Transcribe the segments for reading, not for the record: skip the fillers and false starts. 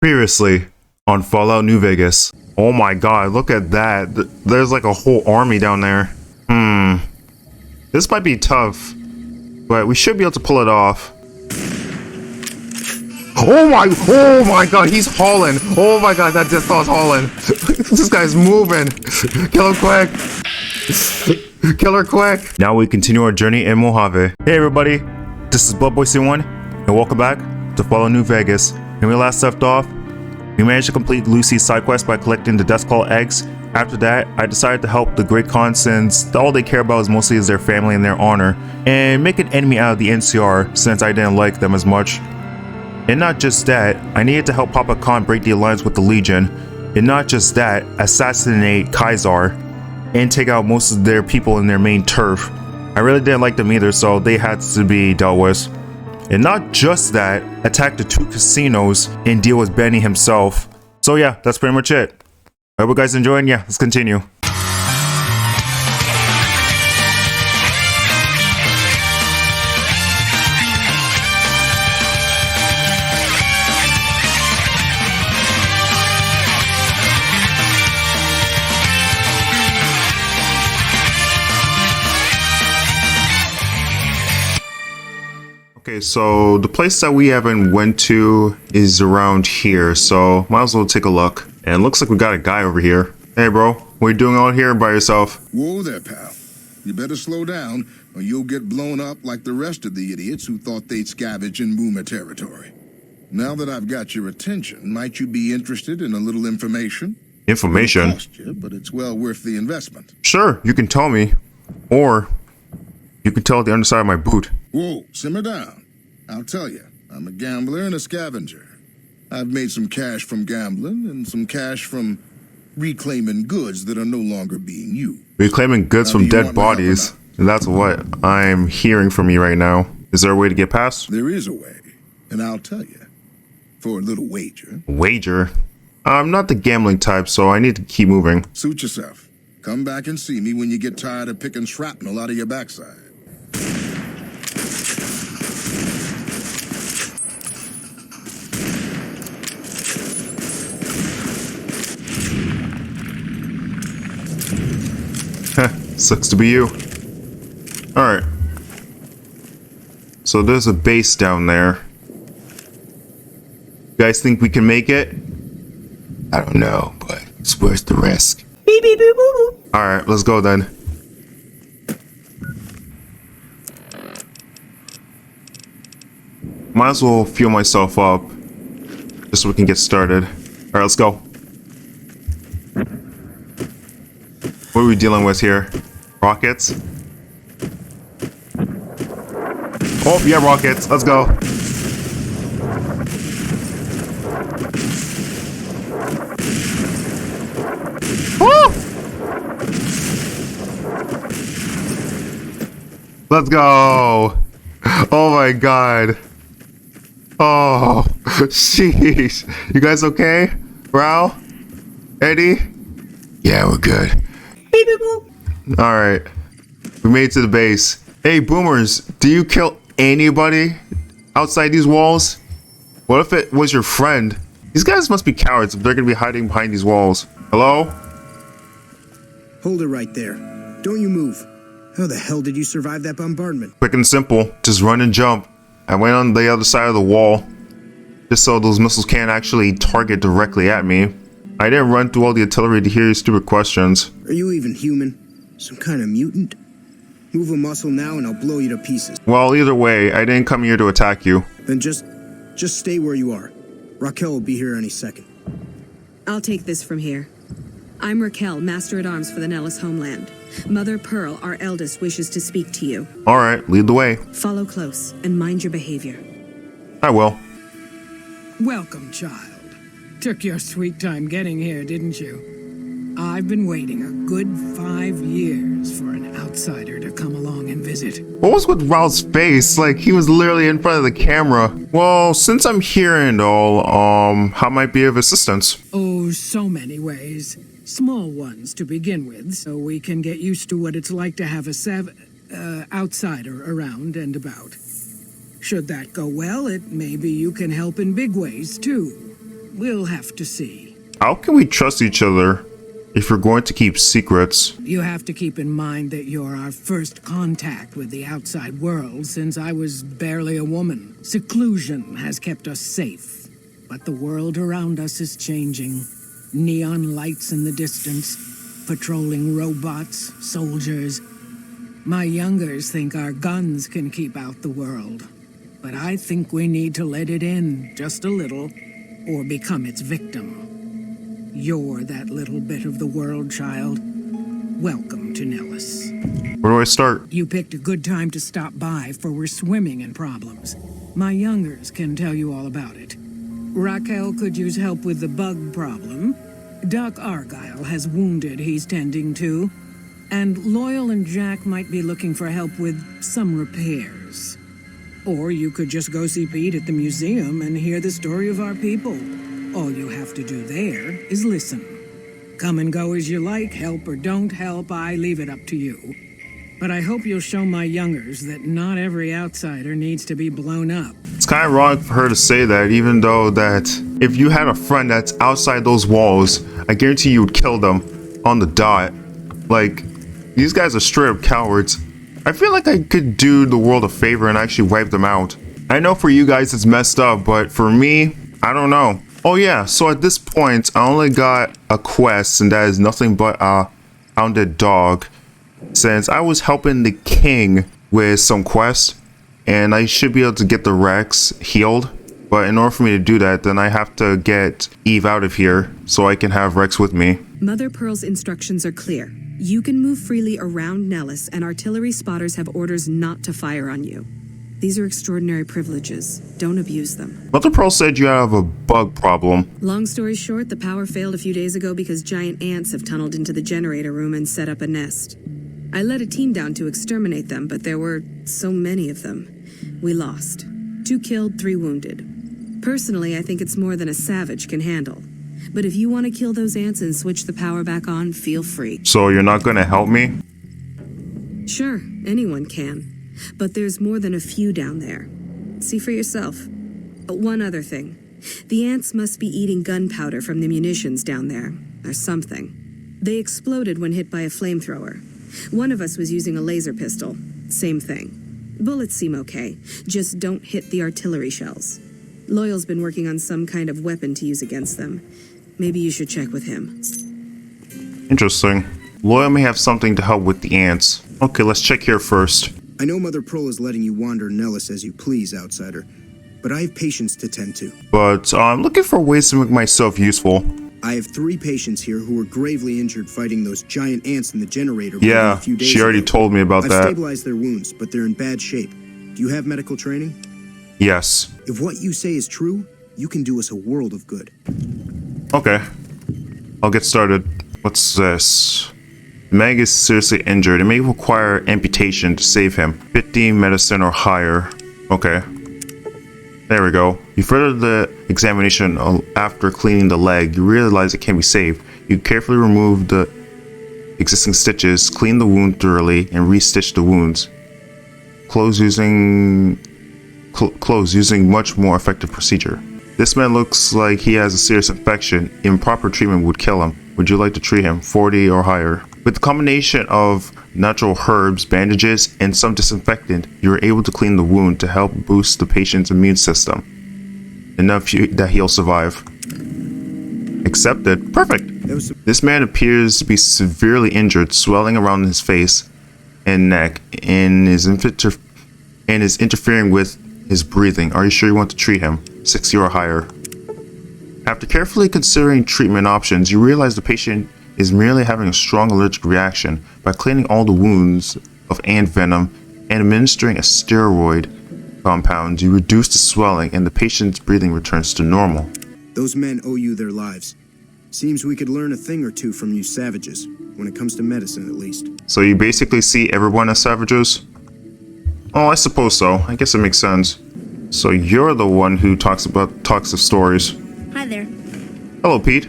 Previously on Fallout New Vegas. Oh my god, look at that. There's like a whole army down there. This might be tough, but we should be able to pull it off. Oh my god, he's hauling. Oh my god, that Deathclaw's hauling. This guy's moving. Kill him quick. Kill her quick. Now we continue our journey in Mojave. Hey everybody, this is BloodBoy1, and welcome back to Fallout New Vegas. When we last left off, we managed to complete Lucy's side quest by collecting the Deathclaw eggs. After that, I decided to help the Great Khan since all they care about is mostly their family and their honor, and make an enemy out of the NCR since I didn't like them as much. And not just that, I needed to help Papa Khan break the alliance with the Legion, and not just that, assassinate Ceasar and take out most of their people in their main turf. I really didn't like them either, so they had to be dealt with. And not just that, attack the 2 casinos and deal with Benny himself. So yeah, that's pretty much it. I hope you guys enjoying. Yeah, let's continue. Okay, so the place that we haven't went to is around here, so might as well take a look. And looks like we got a guy over here. Hey bro, what are you doing out here by yourself? Whoa there, pal. You better slow down, or you'll get blown up like the rest of the idiots who thought they'd scavenge in Boomer territory. Now that I've got your attention, might you be interested in a little information? Information? It'll cost you, but it's well worth the investment. Sure, you can tell me. Or you can tell the underside of my boot. Whoa, simmer down. I'll tell you, I'm a gambler and a scavenger. I've made some cash from gambling and some cash from reclaiming goods that are no longer being used. Reclaiming goods from dead bodies. That's what I'm hearing from you right now. Is there a way to get past? There is a way, and I'll tell you. For a little wager. Wager? I'm not the gambling type, so I need to keep moving. Suit yourself. Come back and see me when you get tired of picking shrapnel out of your backside. Sucks to be you. Alright. So there's a base down there. You guys think we can make it? I don't know, but it's worth the risk. Beep, beep, boop, boop, boop. Alright, let's go then. Might as well fuel myself up just so we can get started. Alright, let's go. What are we dealing with here? Rockets? Oh, yeah, rockets. Let's go. Woo! Let's go. Oh my god. Oh, sheesh. You guys okay? Rao? Eddie? Yeah, we're good. Beep, beep, boop. Alright. We made it to the base. Hey, boomers, do you kill anybody outside these walls? What if it was your friend? These guys must be cowards if they're gonna be hiding behind these walls. Hello? Hold it right there. Don't you move. How the hell did you survive that bombardment? Quick and simple. Just run and jump. I went on the other side of the wall just so those missiles can't actually target directly at me. I didn't run through all the artillery to hear your stupid questions. Are you even human? Some kind of mutant? Move a muscle now and I'll blow you to pieces. Well, either way, I didn't come here to attack you. Then just stay where you are. Raquel will be here any second. I'll take this from here. I'm Raquel, Master-at-Arms for the Nellis homeland. Mother Pearl, our eldest, wishes to speak to you. Alright, lead the way. Follow close and mind your behavior. I will. Welcome, child. Took your sweet time getting here, didn't you? I've been waiting a good 5 years for an outsider to come along and visit. What was with Rao's face? Like, he was literally in front of the camera. Well, since I'm here and all, how might be of assistance? Oh, so many ways. Small ones to begin with, so we can get used to what it's like to have a outsider around and about. Should that go well, maybe you can help in big ways, too. we'll have to see. How can we trust each other if we're going to keep secrets? You have to keep in mind that you're our first contact with the outside world since I was barely a woman. Seclusion has kept us safe, but the world around us is changing. Neon lights in the distance, patrolling robots, soldiers. My youngers think our guns can keep out the world, but I think we need to let it in just a little or become its victim. You're that little bit of the world, child. Welcome to Nellis. Where do I start? You picked a good time to stop by, for we're swimming in problems. My youngers can tell you all about it. Raquel could use help with the bug problem. Doc Argyle has wounded he's tending to. And Loyal and Jack might be looking for help with some repairs. Or you could just go see Pete at the museum and hear the story of our people. All you have to do there is listen. Come and go as you like, help or don't help, I leave it up to you. But I hope you'll show my youngers that not every outsider needs to be blown up. It's kind of wrong for her to say that, even though that if you had a friend that's outside those walls, I guarantee you would kill them on the dot. Like, these guys are straight up cowards. I feel like I could do the world a favor and actually wipe them out. I know for you guys it's messed up, but for me, I don't know. Oh yeah, so at this point, I only got a quest, and that is nothing but a hounded dog. Since I was helping the king with some quests, and I should be able to get the Rex healed. But in order for me to do that, then I have to get Eve out of here so I can have Rex with me. Mother Pearl's instructions are clear. You can move freely around Nellis, and artillery spotters have orders not to fire on you. These are extraordinary privileges. Don't abuse them. Mother Pearl said you have a bug problem. Long story short, the power failed a few days ago because giant ants have tunneled into the generator room and set up a nest. I led a team down to exterminate them, but there were so many of them. We lost. 2 killed, 3 wounded. Personally, I think it's more than a savage can handle. But if you want to kill those ants and switch the power back on, feel free. So you're not going to help me? Sure, anyone can. But there's more than a few down there. See for yourself. One other thing. The ants must be eating gunpowder from the munitions down there, or something. They exploded when hit by a flamethrower. One of us was using a laser pistol. Same thing. Bullets seem okay. Just don't hit the artillery shells. Loyal's been working on some kind of weapon to use against them. Maybe you should check with him. Interesting. Loyal may have something to help with the ants. Okay, let's check here first. I know Mother Pearl is letting you wander Nellis as you please, outsider, but I have patients to tend to. But I'm looking for ways to make myself useful. I have 3 patients here who were gravely injured fighting those giant ants in the generator. Yeah, a few days she already ago. told me about I've that. stabilized their wounds, but they're in bad shape. Do you have medical training? Yes. If what you say is true, you can do us a world of good. Okay. I'll get started. What's this? Meg is seriously injured. It may require amputation to save him. 15 medicine or higher. Okay. There we go. You further the examination after cleaning the leg. You realize it can be saved. You carefully remove the existing stitches, clean the wound thoroughly, and re-stitch the wounds. Close using much more effective procedure. This man looks like he has a serious infection. Improper treatment would kill him. Would you like to treat him? 40 or higher. With the combination of natural herbs, bandages, and some disinfectant, you are able to clean the wound to help boost the patient's immune system. Enough that he'll survive. Accepted. Perfect. This man appears to be severely injured, swelling around his face and neck, and is interfering with his breathing. Are you sure you want to treat him? 60 or higher. After carefully considering treatment options, you realize the patient is merely having a strong allergic reaction. By cleaning all the wounds of ant venom and administering a steroid compound, you reduce the swelling and the patient's breathing returns to normal. Those men owe you their lives. Seems we could learn a thing or two from you savages, when it comes to medicine at least. So you basically see everyone as savages? Oh, I suppose so. I guess it makes sense. So you're the one who talks of stories. Hi there. Hello, Pete.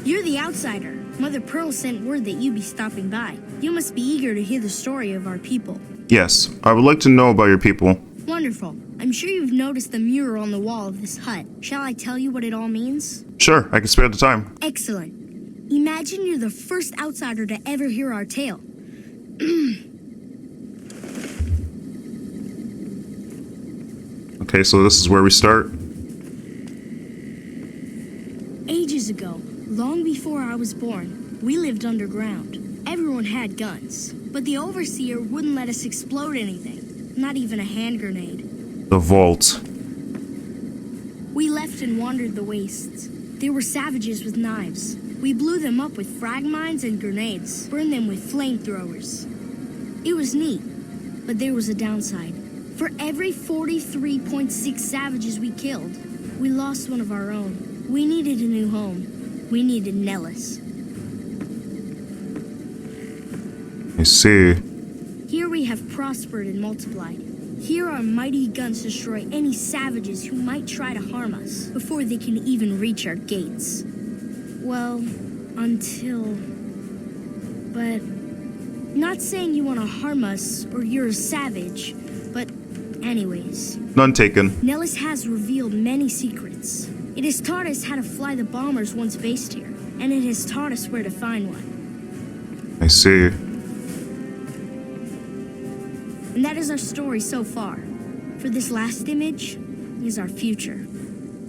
You're the outsider. Mother Pearl sent word that you'd be stopping by. You must be eager to hear the story of our people. Yes, I would like to know about your people. Wonderful. I'm sure you've noticed the mural on the wall of this hut. Shall I tell you what it all means? Sure, I can spare the time. Excellent. Imagine you're the first outsider to ever hear our tale. Okay, so this is where we start. Ages ago, long before I was born, we lived underground. Everyone had guns, but the overseer wouldn't let us explode anything, not even a hand grenade. The vault. We left and wandered the wastes. There were savages with knives. We blew them up with frag mines and grenades, burned them with flamethrowers. It was neat, but there was a downside. For every 43.6 savages we killed, we lost one of our own. We needed a new home. We needed Nellis. I see. Here we have prospered and multiplied. Here our mighty guns destroy any savages who might try to harm us before they can even reach our gates. Well, until... But... Not saying you want to harm us or you're a savage, but anyways. None taken. Nellis has revealed many secrets. It has taught us how to fly the bombers once based here, and it has taught us where to find one. I see. And that is our story so far. For this last image is our future.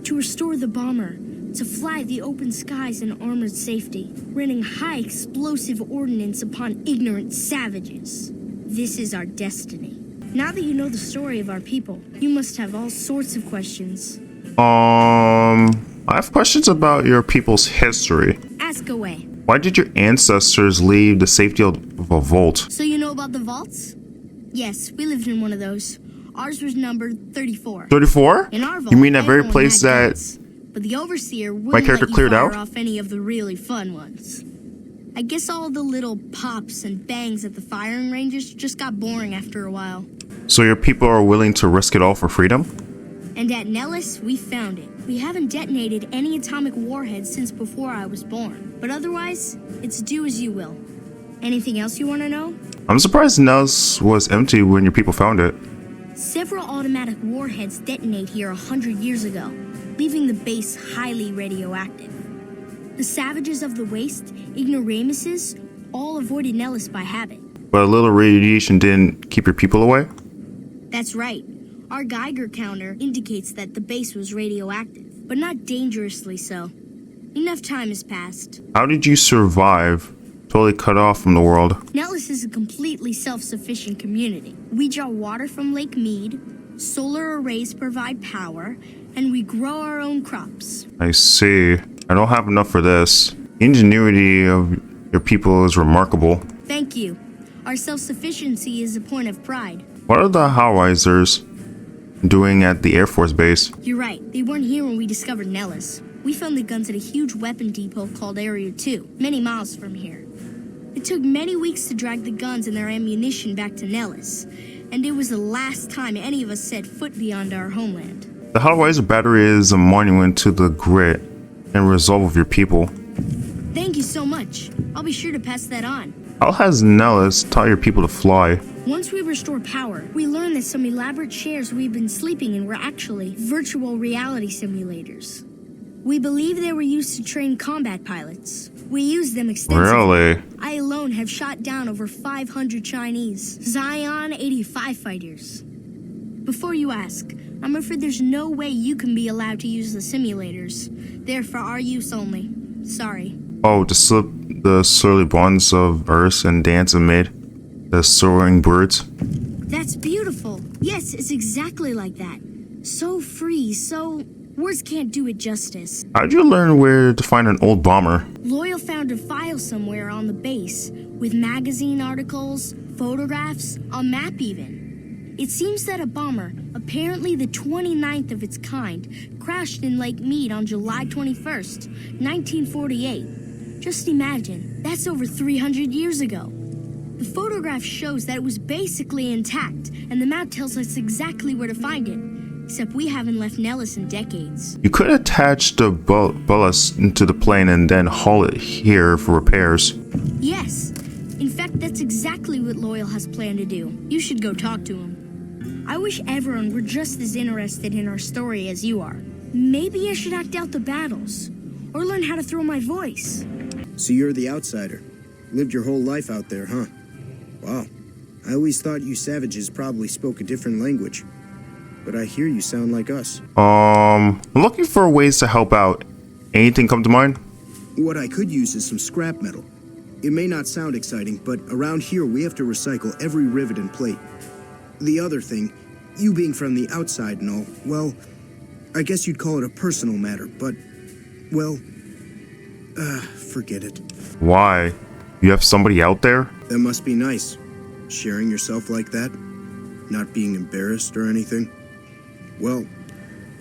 To restore the bomber, to fly the open skies in armored safety, raining high explosive ordnance upon ignorant savages. This is our destiny. Now that you know the story of our people, you must have all sorts of questions. I have questions about your people's history. Ask away. Why did your ancestors leave the safety of a vault? So you know about the vaults? Yes, we lived in one of those. Ours was numbered 34. 34? In our vault, You mean that very everyone place had that guns, but the overseer my wouldn't character let you cleared fire out? off any of the really fun ones. I guess all the little pops and bangs at the firing ranges just got boring after a while. So your people are willing to risk it all for freedom? And at Nellis, we found it. We haven't detonated any atomic warheads since before I was born. But otherwise, it's do as you will. Anything else you want to know? I'm surprised Nels was empty when your people found it. Several automatic warheads detonate here 100 years ago, leaving the base highly radioactive. The savages of the waste, ignoramuses, all avoided Nellis by habit. But a little radiation didn't keep your people away? That's right. Our Geiger counter indicates that the base was radioactive, but not dangerously so. Enough time has passed. How did you survive, totally cut off from the world? Nellis is a completely self-sufficient community. We draw water from Lake Mead, solar arrays provide power, and we grow our own crops. I see. I don't have enough for this. The ingenuity of your people is remarkable. Thank you. Our self-sufficiency is a point of pride. What are the Howizers doing at the Air Force Base? You're right. They weren't here when we discovered Nellis. We found the guns at a huge weapon depot called Area 2, many miles from here. It took many weeks to drag the guns and their ammunition back to Nellis, and it was the last time any of us set foot beyond our homeland. The Howizer Battery is a monument to the grit and resolve of your people. Thank you so much. I'll be sure to pass that on. How has Nellis taught your people to fly? Once we restore power, we learned that some elaborate chairs we've been sleeping in were actually virtual reality simulators. We believe they were used to train combat pilots. We used them extensively. Really? I alone have shot down over 500 Chinese Zion 85 fighters. Before you ask, I'm afraid there's no way you can be allowed to use the simulators. They're for our use only. Sorry. Oh, to slip the surly bonds of earth and dance amid the soaring birds? That's beautiful. Yes, it's exactly like that. So free, so... Words can't do it justice. How'd you learn where to find an old bomber? Loyal found a file somewhere on the base, with magazine articles, photographs, a map even. It seems that a bomber, apparently the 29th of its kind, crashed in Lake Mead on July 21st, 1948. Just imagine, that's over 300 years ago. The photograph shows that it was basically intact, and the map tells us exactly where to find it. Except we haven't left Nellis in decades. You could attach the ballast into the plane and then haul it here for repairs. Yes. In fact, that's exactly what Loyal has planned to do. You should go talk to him. I wish everyone were just as interested in our story as you are. Maybe I should act out the battles, or learn how to throw my voice. So you're the outsider. Lived your whole life out there, huh? Wow. I always thought you savages probably spoke a different language. But I hear you sound like us. I'm looking for ways to help out. Anything come to mind? What I could use is some scrap metal. It may not sound exciting, but around here we have to recycle every rivet and plate. The other thing, you being from the outside and all, well, I guess you'd call it a personal matter, but, well, forget it. Why? You have somebody out there? That must be nice. Sharing yourself like that. Not being embarrassed or anything. Well,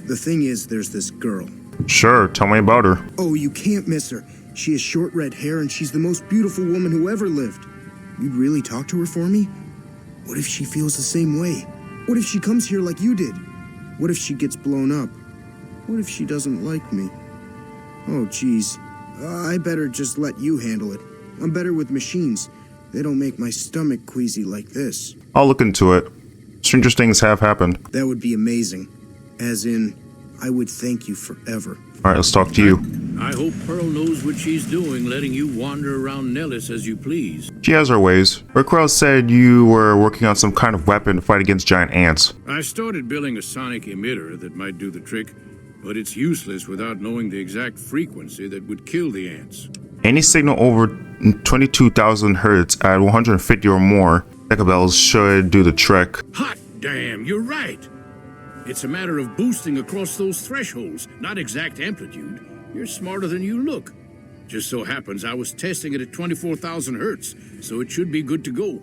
the thing is, there's this girl. Sure, tell me about her. Oh, you can't miss her. She has short red hair and she's the most beautiful woman who ever lived. You'd really talk to her for me? What if she feels the same way? What if she comes here like you did? What if she gets blown up? What if she doesn't like me? Oh, geez. I better just let you handle it. I'm better with machines. They don't make my stomach queasy like this. I'll look into it. Stranger things have happened. That would be amazing. As in, I would thank you forever. Alright, let's talk to you. I hope Pearl knows what she's doing, letting you wander around Nellis as you please. She has her ways. Raquel said you were working on some kind of weapon to fight against giant ants. I started building a sonic emitter that might do the trick, but it's useless without knowing the exact frequency that would kill the ants. Any signal over 22,000 hertz at 150 or more decibels should do the trick. Hot damn, you're right! It's a matter of boosting across those thresholds, not exact amplitude. You're smarter than you look. Just so happens I was testing it at 24,000 hertz, so it should be good to go.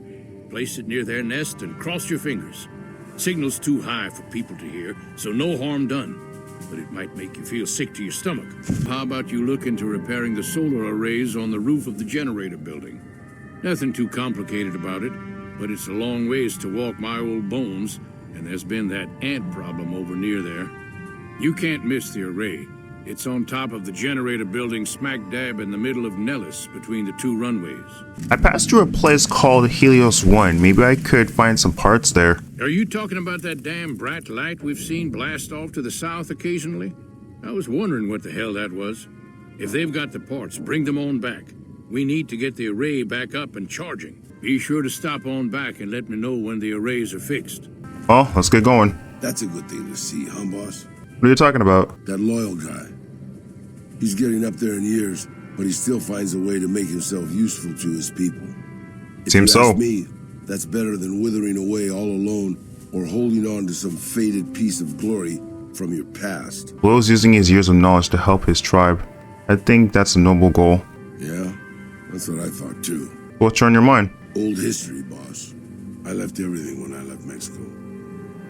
Place it near their nest and cross your fingers. Signal's too high for people to hear, so no harm done. But it might make you feel sick to your stomach. How about you look into repairing the solar arrays on the roof of the generator building? Nothing too complicated about it, but it's a long ways to walk my old bones, and there's been that ant problem over near there. You can't miss the array. It's on top of the generator building smack dab in the middle of Nellis between the two runways. I passed through a place called Helios 1. Maybe I could find some parts there. Are you talking about that damn bright light we've seen blast off to the south occasionally? I was wondering what the hell that was. If they've got the parts, bring them on back. We need to get the array back up and charging. Be sure to stop on back and let me know when the arrays are fixed. Well, let's get going. That's a good thing to see, huh, boss? What are you talking about? That loyal guy. He's getting up there in years, but he still finds a way to make himself useful to his people. If Seems you so. ask me, that's better than withering away all alone or holding on to some faded piece of glory from your past. Will's using his years of knowledge to help his tribe. I think that's a noble goal. Yeah, that's what I thought too. What's on your mind? Old history, boss. I left everything when I left Mexico.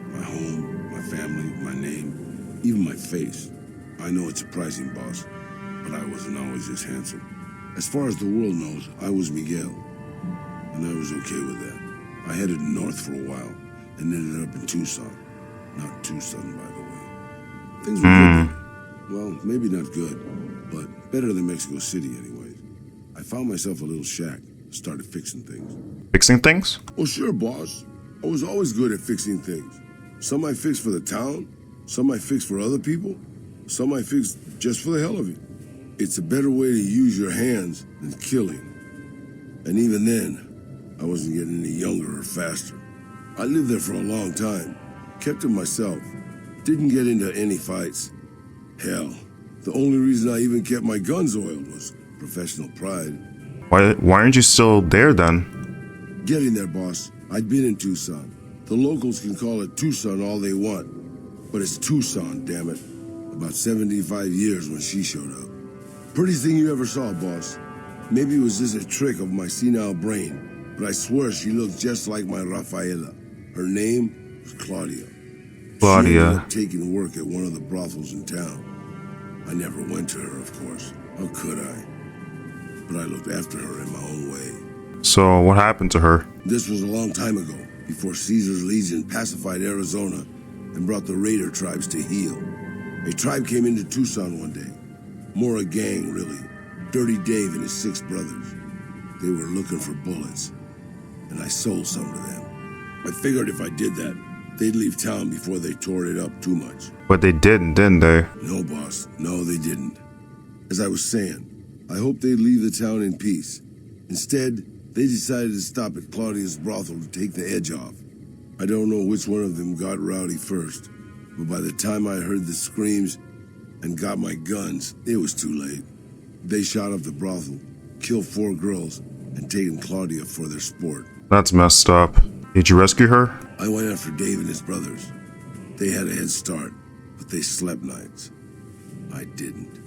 My home, my family, my name, even my face. I know it's surprising, boss, but I wasn't always this handsome. As far as the world knows, I was Miguel, and I was okay with that. I headed north for a while, and ended up in Tucson. Not Tucson, by the way. Things were good there. Well, maybe not good, but better than Mexico City anyways. I found myself a little shack, started fixing things. Fixing things? Oh, sure, boss. I was always good at fixing things. Some I fixed for the town, some I fixed for other people, some I fixed just for the hell of it. It's a better way to use your hands than killing. And even then, I wasn't getting any younger or faster. I lived there for a long time, kept to myself, didn't get into any fights. Hell, the only reason I even kept my guns oiled was professional pride. Why aren't you still there then? Getting there, boss. I'd been in Tucson. The locals can call it Tucson all they want, but it's Tucson, damn it. About 75 years when she showed up. Prettiest thing you ever saw, boss. Maybe it was just a trick of my senile brain, but I swear she looked just like my Rafaela. Her name was Claudia. Claudia. She ended up taking work at one of the brothels in town. I never went to her, of course. How could I? But I looked after her in my own way. So what happened to her? This was a long time ago, before Caesar's legion pacified Arizona and brought the raider tribes to heel. A tribe came into Tucson one day. More a gang, really. Dirty Dave and his 6 brothers. They were looking for bullets, and I sold some to them. I figured if I did that, they'd leave town before they tore it up too much. But they didn't they? No, boss. No, they didn't. As I was saying, I hoped they'd leave the town in peace. Instead, they decided to stop at Claudia's brothel to take the edge off. I don't know which one of them got rowdy first, but by the time I heard the screams and got my guns, it was too late. They shot up the brothel, killed 4 girls, and taken Claudia for their sport. That's messed up. Did you rescue her? I went after Dave and his brothers. They had a head start, but they slept nights. I didn't.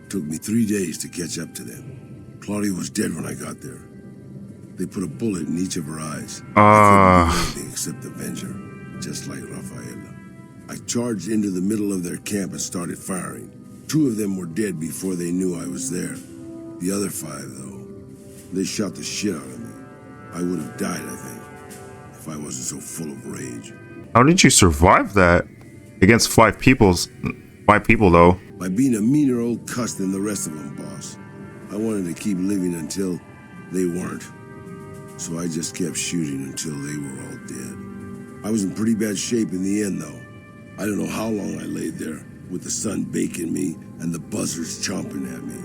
Took me 3 days to catch up to them. Claudia was dead when I got there. They put a bullet in each of her eyes. I couldn't do anything except avenge her, just like Rafaela. I charged into the middle of their camp and started firing. 2 of them were dead before they knew I was there. The other 5, though, they shot the shit out of me. I would have died, I think, if I wasn't so full of rage. How did you survive that? Against 5 people, though. By being a meaner old cuss than the rest of them, boss. I wanted to keep living until they weren't. So I just kept shooting until they were all dead. I was in pretty bad shape in the end, though. I don't know how long I laid there, with the sun baking me and the buzzards chomping at me.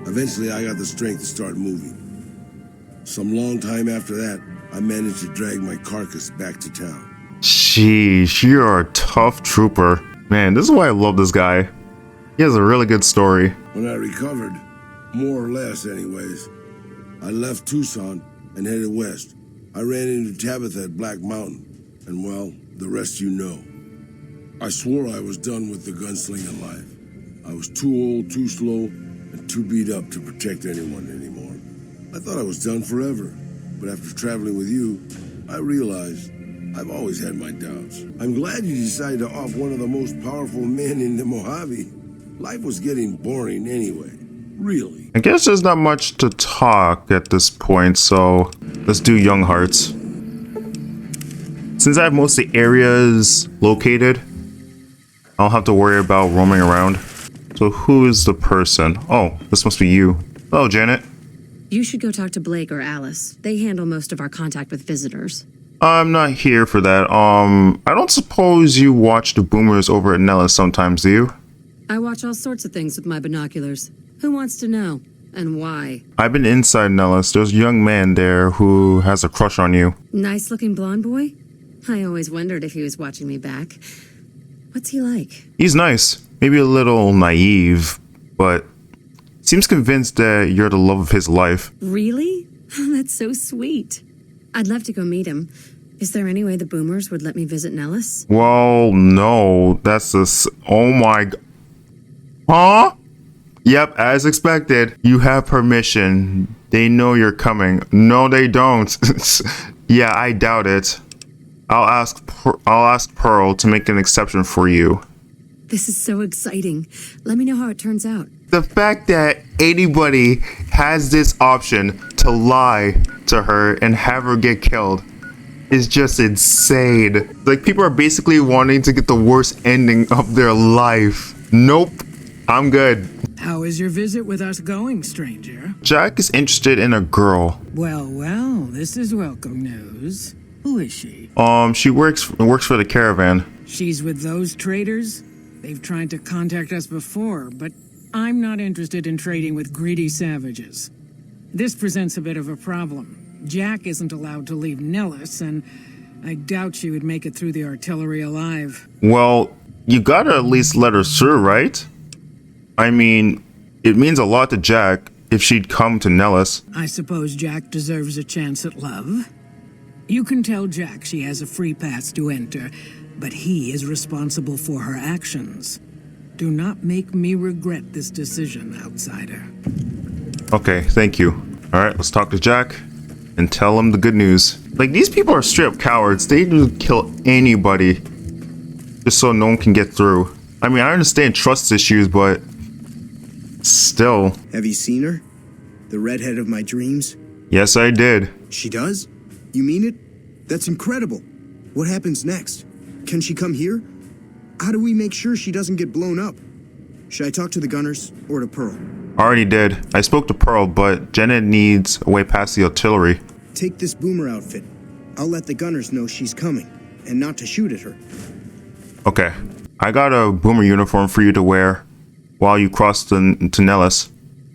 Eventually, I got the strength to start moving. Some long time after that, I managed to drag my carcass back to town. Sheesh, you're a tough trooper. Man, this is why I love this guy. He has a really good story. When I recovered, more or less anyways, I left Tucson and headed west. I ran into Tabitha at Black Mountain, and well, the rest you know. I swore I was done with the gunslinging life. I was too old, too slow, and too beat up to protect anyone anymore. I thought I was done forever, but after traveling with you, I realized I've always had my doubts. I'm glad you decided to off one of the most powerful men in the Mojave. Life was getting boring anyway. Really. I guess there's not much to talk at this point, so let's do Young Hearts. Since I have most of the areas located, I don't have to worry about roaming around. So who is the person? Oh, this must be you. Hello, Janet. You should go talk to Blake or Alice. They handle most of our contact with visitors. I'm not here for that. I don't suppose you watch the boomers over at Nellis sometimes, do you? I watch all sorts of things with my binoculars. Who wants to know? And why? I've been inside Nellis. There's a young man there who has a crush on you. Nice-looking blonde boy? I always wondered if he was watching me back. What's he like? He's nice. Maybe a little naive, but seems convinced that you're the love of his life. Really? That's so sweet. I'd love to go meet him. Is there any way the boomers would let me visit Nellis? Well, no. That's the... Oh my... Huh? Yep, as expected. You have permission. They know you're coming. No, they don't. Yeah, I doubt it. I'll ask Pearl to make an exception for you. This is so exciting. Let me know how it turns out. The fact that anybody has this option to lie to her and have her get killed is just insane. Like, people are basically wanting to get the worst ending of their life. Nope, I'm good. How is your visit with us going, stranger? Jack is interested in a girl. Well, this is welcome news. Who is she? She works for the caravan. She's with those traders? They've tried to contact us before, but I'm not interested in trading with greedy savages. This presents a bit of a problem. Jack isn't allowed to leave Nellis, and I doubt she would make it through the artillery alive. Well, you gotta at least let her through, right? I mean, it means a lot to Jack if she'd come to Nellis. I suppose Jack deserves a chance at love. You can tell Jack she has a free pass to enter, but he is responsible for her actions. Do not make me regret this decision, outsider. Okay, thank you. Alright, let's talk to Jack and tell him the good news. Like, these people are straight up cowards. They would kill anybody just so no one can get through. I mean, I understand trust issues, but still. Have you seen her? The redhead of my dreams? Yes, I did. She does? You mean it? That's incredible. What happens next? Can she come here? How do we make sure she doesn't get blown up? Should I talk to the gunners or to Pearl? Already did. I spoke to Pearl, but Janet needs a way past the artillery. Take this boomer outfit. I'll let the gunners know she's coming. and not to shoot at her. Okay. I got a boomer uniform for you to wear while you cross to Nellis.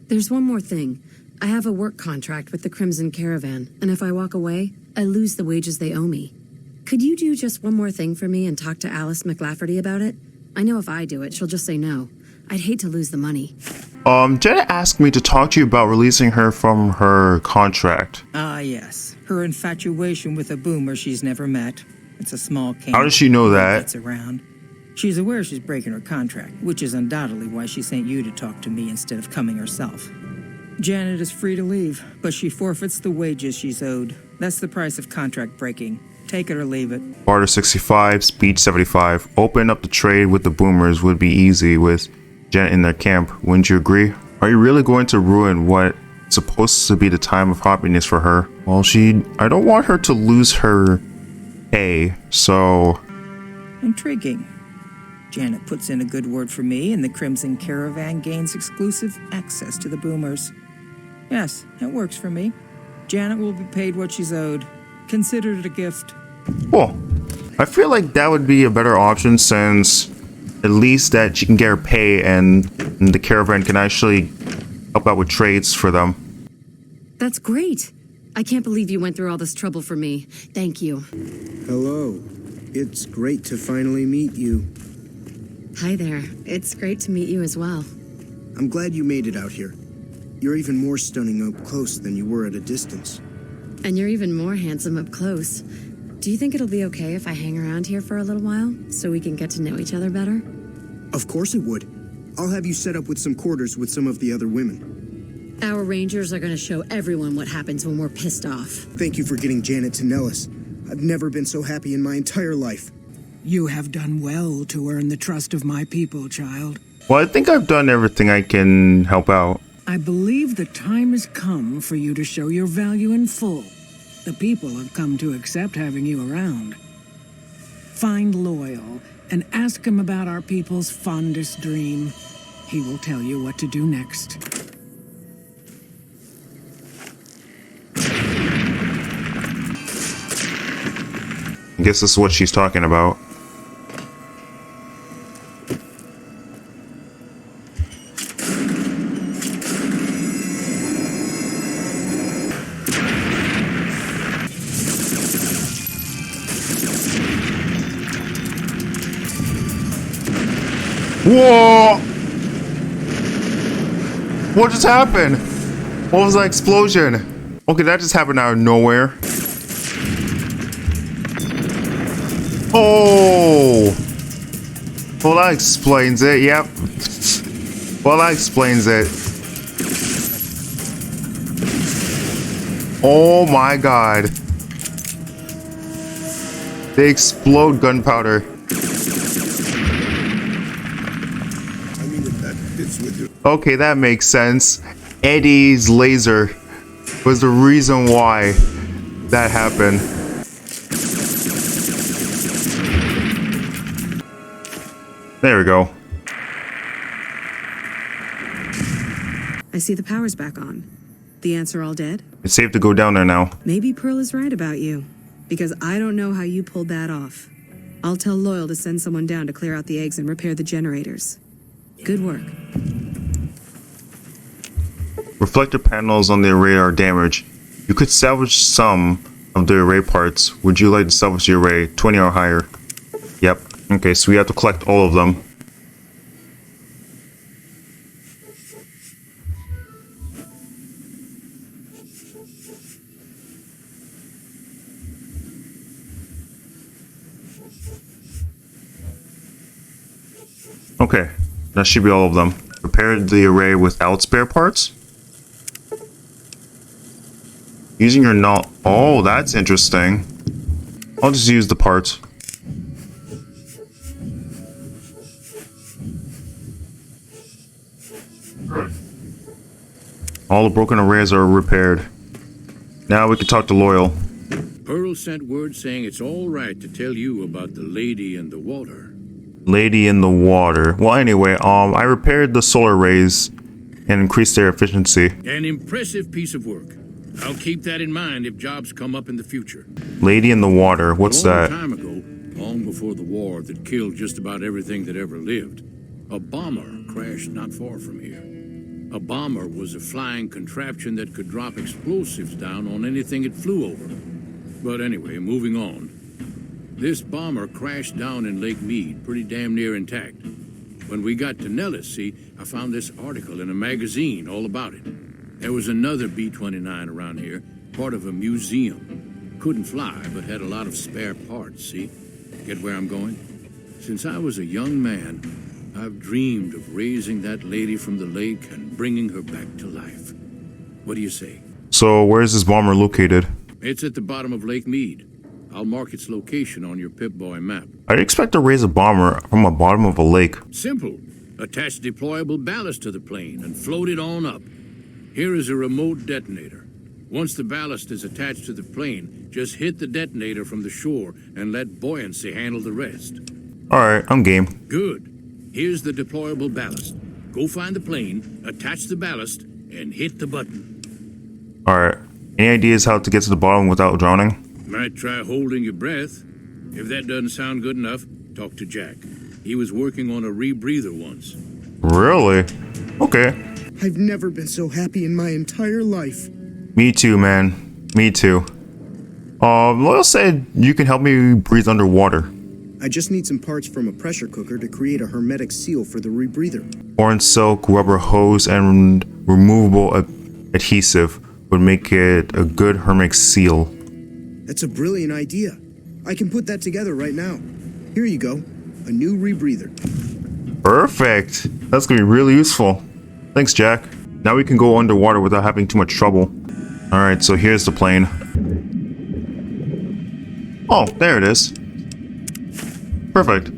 There's one more thing. I have a work contract with the Crimson Caravan, and if I walk away, I lose the wages they owe me. Could you do just one more thing for me and talk to Alice McLafferty about it? I know if I do it, she'll just say no. I'd hate to lose the money. Jenna asked me to talk to you about releasing her from her contract. Ah, yes. Her infatuation with a boomer she's never met. It's a small camp. How does she know that? Gets around. She's aware she's breaking her contract, which is undoubtedly why she sent you to talk to me instead of coming herself. Janet is free to leave, but she forfeits the wages she's owed. That's the price of contract breaking. Take it or leave it. Barter 65, speed 75. Open up the trade with the boomers would be easy with Janet in their camp. Wouldn't you agree? Are you really going to ruin what's supposed to be the time of happiness for her? Well, I don't want her to lose her pay, so... Intriguing. Janet puts in a good word for me, and the Crimson Caravan gains exclusive access to the boomers. Yes, it works for me. Janet will be paid what she's owed. Consider it a gift. Well, I feel like that would be a better option since at least that she can get her pay and the caravan can actually help out with trades for them. That's great. I can't believe you went through all this trouble for me. Thank you. Hello. It's great to finally meet you. Hi there. It's great to meet you as well. I'm glad you made it out here. You're even more stunning up close than you were at a distance. And you're even more handsome up close. Do you think it'll be okay if I hang around here for a little while, so we can get to know each other better? Of course it would. I'll have you set up with some quarters with some of the other women. Our rangers are going to show everyone what happens when we're pissed off. Thank you for getting Janet to Nellis. I've never been so happy in my entire life. You have done well to earn the trust of my people, child. Well, I think I've done everything I can help out. I believe the time has come for you to show your value in full. The people have come to accept having you around. Find Loyal and ask him about our people's fondest dream. He will tell you what to do next. I guess this is what she's talking about. Whoa! What just happened? What was that explosion? Okay, that just happened out of nowhere. Oh! Well, that explains it, yep. Well, that explains it. Oh my god. They explode gunpowder. Okay, that makes sense. Eddie's laser was the reason why that happened. There we go. I see the power's back on. The ants are all dead? It's safe to go down there now. Maybe Pearl is right about you, because I don't know how you pulled that off. I'll tell Loyal to send someone down to clear out the eggs and repair the generators. Good work. Reflector panels on the array are damaged. You could salvage some of the array parts. Would you like to salvage the array? 20 or higher. Yep. Okay, so we have to collect all of them. Okay, that should be all of them. Repair the array without spare parts? Using your oh, that's interesting. I'll just use the parts. All the broken arrays are repaired. Now we can talk to Loyal. Pearl sent word saying it's all right to tell you about the lady in the water. Lady in the water. Well, anyway, I repaired the solar arrays and increased their efficiency. An impressive piece of work. I'll keep that in mind if jobs come up in the future. Lady in the water. What's that? A long time ago, before the war that killed just about everything that ever lived. A bomber crashed not far from here. A bomber was a flying contraption that could drop explosives down on anything it flew over. But anyway, moving on. This bomber crashed down in Lake Mead, pretty damn near intact. When we got to Nellis, see, I found this article in a magazine all about it. There was another B-29 around here, part of a museum. Couldn't fly, but had a lot of spare parts, see? Get where I'm going? Since I was a young man, I've dreamed of raising that lady from the lake and bringing her back to life. What do you say? So where is this bomber located? It's at the bottom of Lake Mead. I'll mark its location on your Pip-Boy map. I'd expect to raise a bomber from the bottom of a lake. Simple. Attach deployable ballast to the plane and float it on up. Here is a remote detonator. Once the ballast is attached to the plane, just hit the detonator from the shore and let buoyancy handle the rest. Alright, I'm game. Good. Here's the deployable ballast. Go find the plane, attach the ballast, and hit the button. Alright. Any ideas how to get to the bottom without drowning? Might try holding your breath. If that doesn't sound good enough, talk to Jack. He was working on a rebreather once. Really? Okay. I've never been so happy in my entire life. Me too, man. Me too. Loyal said you can help me breathe underwater. I just need some parts from a pressure cooker to create a hermetic seal for the rebreather. Orange silk, rubber hose, and removable adhesive would make it a good hermetic seal. That's a brilliant idea. I can put that together right now. Here you go. A new rebreather. Perfect. That's gonna be really useful. Thanks, Jack. Now we can go underwater without having too much trouble. Alright, so here's the plane. Oh, there it is. Perfect.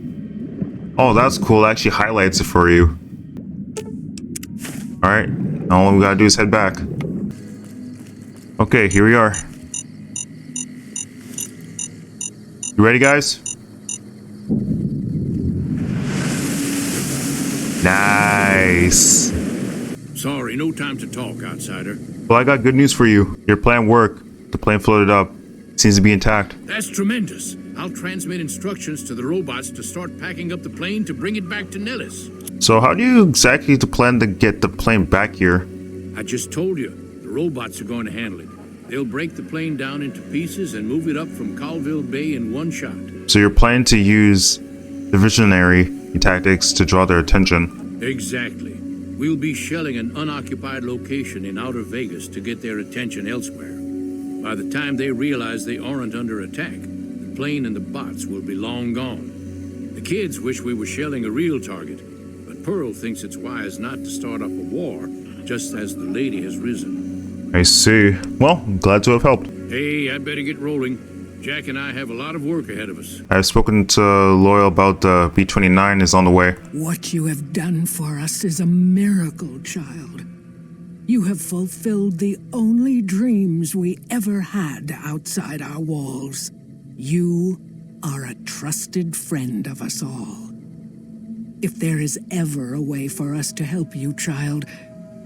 Oh, that's cool. It actually highlights it for you. Alright, now all we gotta do is head back. Okay, here we are. You ready, guys? Nice. Sorry, no time to talk, outsider. Well, I got good news for you. Your plan worked. The plane floated up. Seems to be intact. That's tremendous. I'll transmit instructions to the robots to start packing up the plane to bring it back to Nellis. So how do you exactly plan to get the plane back here? I just told you, the robots are going to handle it. They'll break the plane down into pieces and move it up from Colville Bay in one shot. So you're planning to use diversionary tactics to draw their attention? Exactly. We'll be shelling an unoccupied location in outer Vegas to get their attention elsewhere. By the time they realize they aren't under attack, the plane and the bots will be long gone. The kids wish we were shelling a real target, but Pearl thinks it's wise not to start up a war just as the lady has risen. I see. Well, I'm glad to have helped. Hey, I better get rolling. Jack and I have a lot of work ahead of us. I've spoken to Loyal about the B-29 is on the way. What you have done for us is a miracle, child. You have fulfilled the only dreams we ever had outside our walls. You are a trusted friend of us all. If there is ever a way for us to help you, child,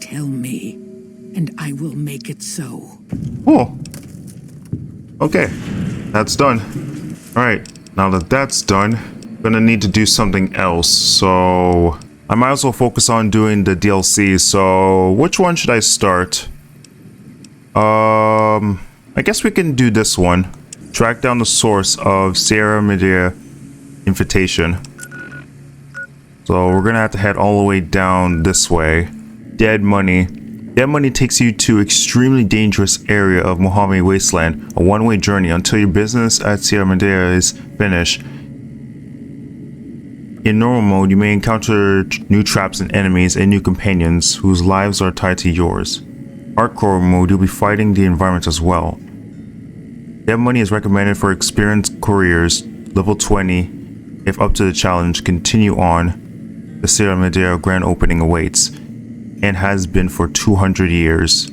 tell me, and I will make it so. Oh. Okay, that's done. Alright, now that that's done, I'm gonna need to do something else, so I might as well focus on doing the DLC. So which one should I start? I guess we can do this one. Track down the source of Sierra Madre invitation. So we're gonna have to head all the way down this way. Dead money. Dead money takes you to extremely dangerous area of Mojave Wasteland, a one-way journey until your business at Sierra Madre is finished. In normal mode, you may encounter new traps and enemies and new companions whose lives are tied to yours. Hardcore mode, you'll be fighting the environment as well. Dead money is recommended for experienced couriers, level 20. If up to the challenge, continue on. The Sierra Madre grand opening awaits, and has been for 200 years.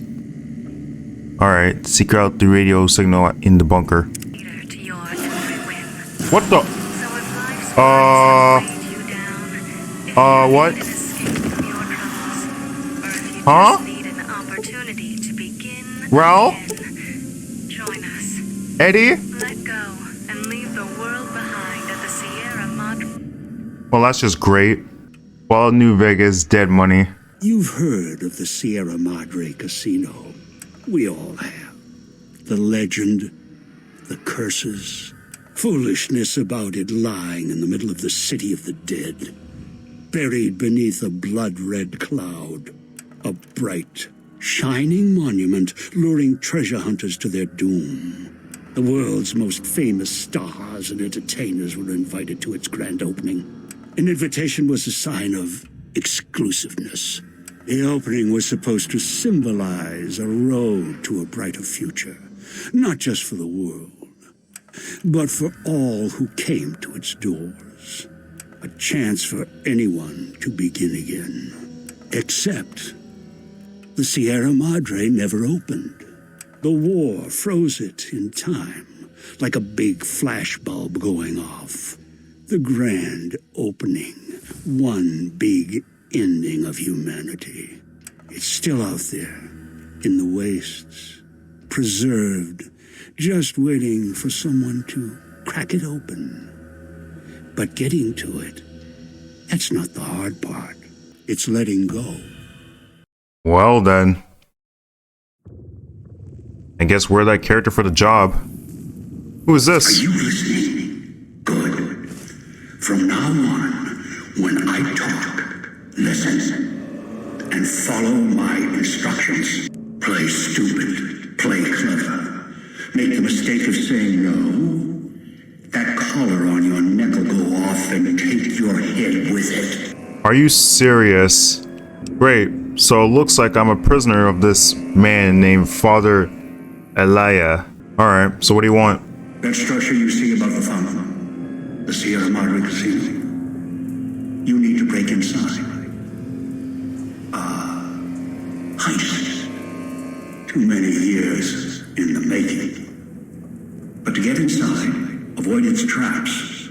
Alright, seek out the radio signal in the bunker. What the? What? Huh? Well? Eddie? Let go and leave the world behind at the Well, that's just great. Well, New Vegas, dead money. You've heard of the Sierra Madre Casino. We all have. The legend, the curses, foolishness about it lying in the middle of the city of the dead, buried beneath a blood-red cloud. A bright, shining monument luring treasure hunters to their doom. The world's most famous stars and entertainers were invited to its grand opening. An invitation was a sign of exclusiveness. The opening was supposed to symbolize a road to a brighter future, not just for the world, but for all who came to its doors. A chance for anyone to begin again. Except the Sierra Madre never opened. The war froze it in time, like a big flashbulb going off. The grand opening, one big ending of humanity. It's still out there, in the wastes, preserved, just waiting for someone to crack it open. But getting to it, that's not the hard part. It's letting go. Well then. I guess we're that character for the job. Who is this? Are you listening? Good. From now on, when I talk, listen and follow my instructions. Play stupid, play clever. Make the mistake of saying no. That collar on your neck will go off and take your head with it. Are you serious? Great. So it looks like I'm a prisoner of this man named Father Elia. Alright, so what do you want? That structure you see above the fountain, the Sierra Madre Casino. You need to break inside. Heist. Too many years in the making. But to get inside, avoid its traps,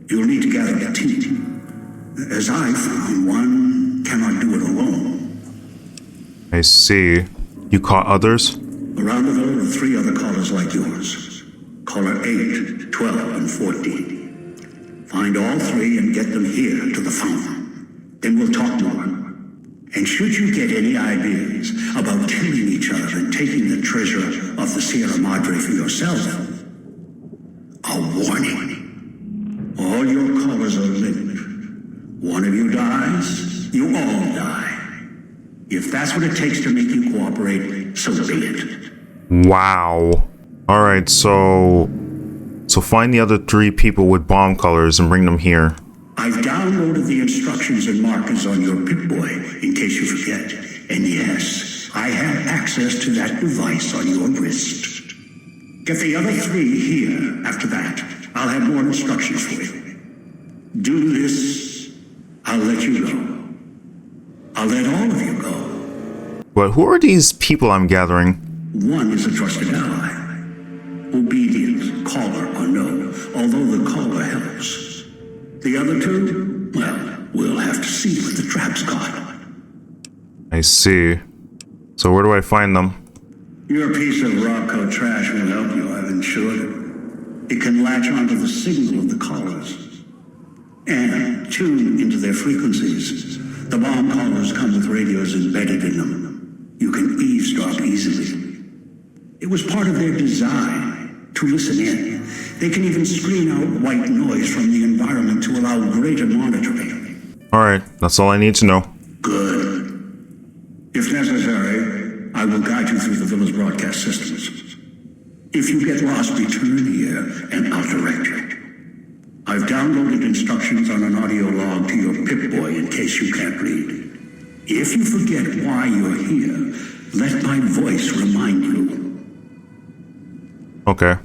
you'll need to gather a team. As I found, one cannot do it alone. I see. You caught others? Around the villa are 3 other callers like yours. Caller 8, 12, and 14. Find all 3 and get them here to the fountain. Then we'll talk more. And should you get any ideas about killing each other and taking the treasure of the Sierra Madre for yourself, a warning. All your callers are linked. One of you dies, you all die. If that's what it takes to make you cooperate, so be it. Wow. Alright, so find the other 3 people with bomb colors and bring them here. I've downloaded the instructions and markers on your Pip-Boy, in case you forget. And yes, I have access to that device on your wrist. Get the other 3 here. After that, I'll have more instructions for you. Do this, I'll let you go. I'll let all of you go. But who are these people I'm gathering? One is a trusted ally. Obedient, caller or no, although the caller helps. The other 2, well, we'll have to see what the trap's got. I see. So where do I find them? Your piece of Rocco trash will help you, I've insured it. It can latch onto the signal of the callers and tune into their frequencies. The bomb callers come with radios embedded in them. You can eavesdrop easily. It was part of their design to listen in. They can even screen out white noise from the environment to allow greater monitoring. Alright, that's all I need to know. Good. If necessary, I will guide you through the villa's broadcast systems. If you get lost, return here and I'll direct you. I've downloaded instructions on an audio log to your Pip-Boy in case you can't read. If you forget why you're here, let my voice remind you. Okay.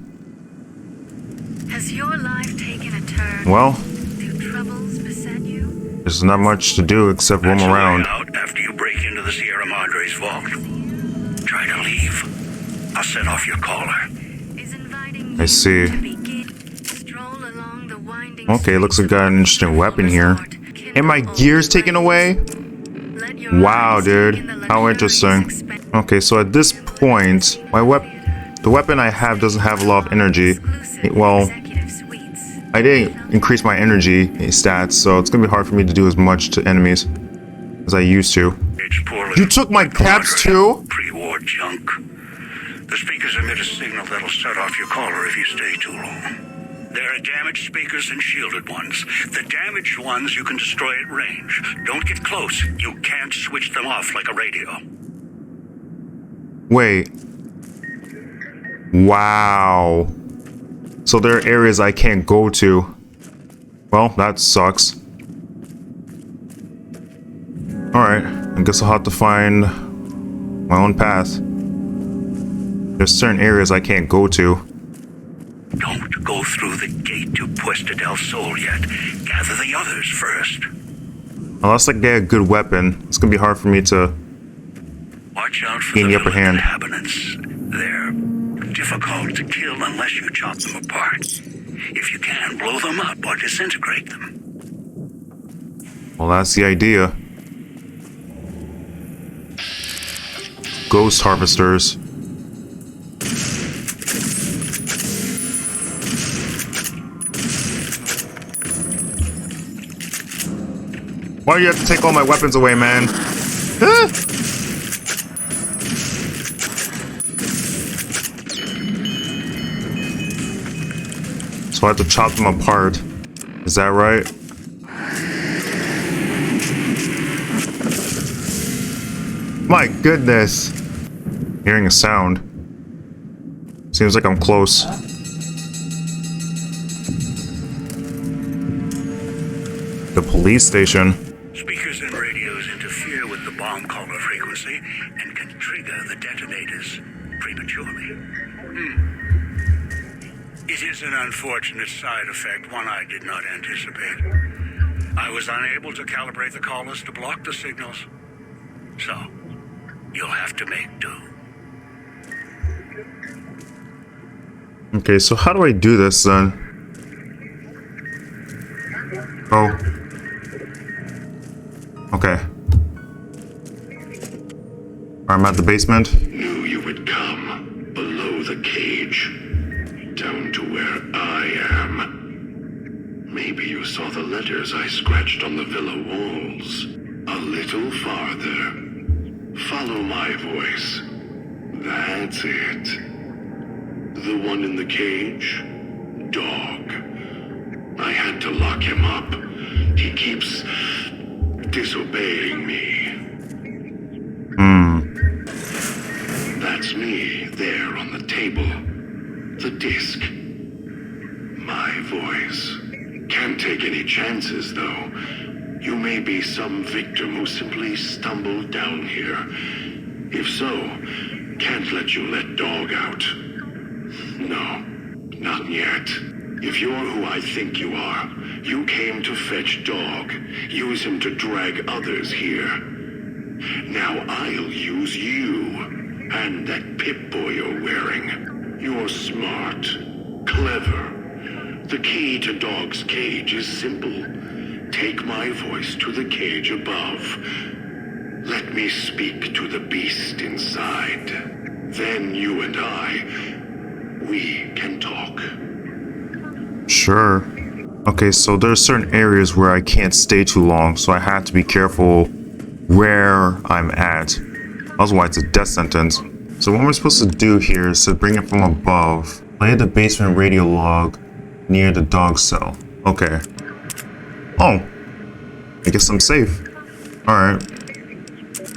Has your life taken a turn? Well, Do troubles beset you? there's not much to do except roam around. Out after you break into the Sierra Madre's vault. Try to leave. I'll set off your caller. Is inviting I see. you to begin. Stroll along the winding Okay, looks like I got an interesting weapon here. And my gear's taken away? Wow, dude. How interesting. Okay, so at this point, the weapon I have doesn't have a lot of energy. Well, I didn't increase my energy stats, so it's gonna be hard for me to do as much to enemies as I used to. You took my caps too? Pre-war junk. The speakers emit a signal that'll set off your caller if you stay too long. There are damaged speakers and shielded ones. The damaged ones you can destroy at range. Don't get close. You can't switch them off like a radio. Wait. Wow. So there are areas I can't go to. Well, that sucks. Alright, I guess I'll have to find my own path. There's certain areas I can't go to. Don't go through the gate to Puesta del Sol yet. Gather the others first. Unless I get a good weapon, it's gonna be hard for me to Watch out for gain the upper hand. inhabitants. They're difficult to kill unless you chop them apart. If you can, blow them up or disintegrate them. Well, that's the idea. Ghost harvesters. Why do you have to take all my weapons away, man? Ah! So I have to chop them apart. Is that right? My goodness. Hearing a sound. Seems like I'm close. The police station. Speakers and radios interfere with the bomb caller frequency and can trigger the detonators prematurely. It is an unfortunate side effect, one I did not anticipate. I was unable to calibrate the callers to block the signals, so you'll have to make do. Okay, so how do I do this then? Oh. Okay. I'm at the basement. Knew you would come below the cage, down to where I am. Maybe you saw the letters I scratched on the villa walls. A little farther. Follow my voice. That's it. The one in the cage? Dog. I had to lock him up. He keeps disobeying me. That's me, there on the table. The disc. My voice. Can't take any chances, though. You may be some victim who simply stumbled down here. If so, can't let you let Dog out. No, not yet. If you're who I think you are, you came to fetch Dog, use him to drag others here. Now I'll use you, and that Pip-Boy you're wearing. You're smart, clever. The key to Dog's cage is simple. Take my voice to the cage above. Let me speak to the beast inside. Then you and I, we can talk. Sure. Okay, so there's certain areas where I can't stay too long, so I have to be careful where I'm at. Otherwise, it's a death sentence. So what we're supposed to do here is to bring it from above. Play the basement radio log near the dog cell. Okay. Oh. I guess I'm safe. Alright.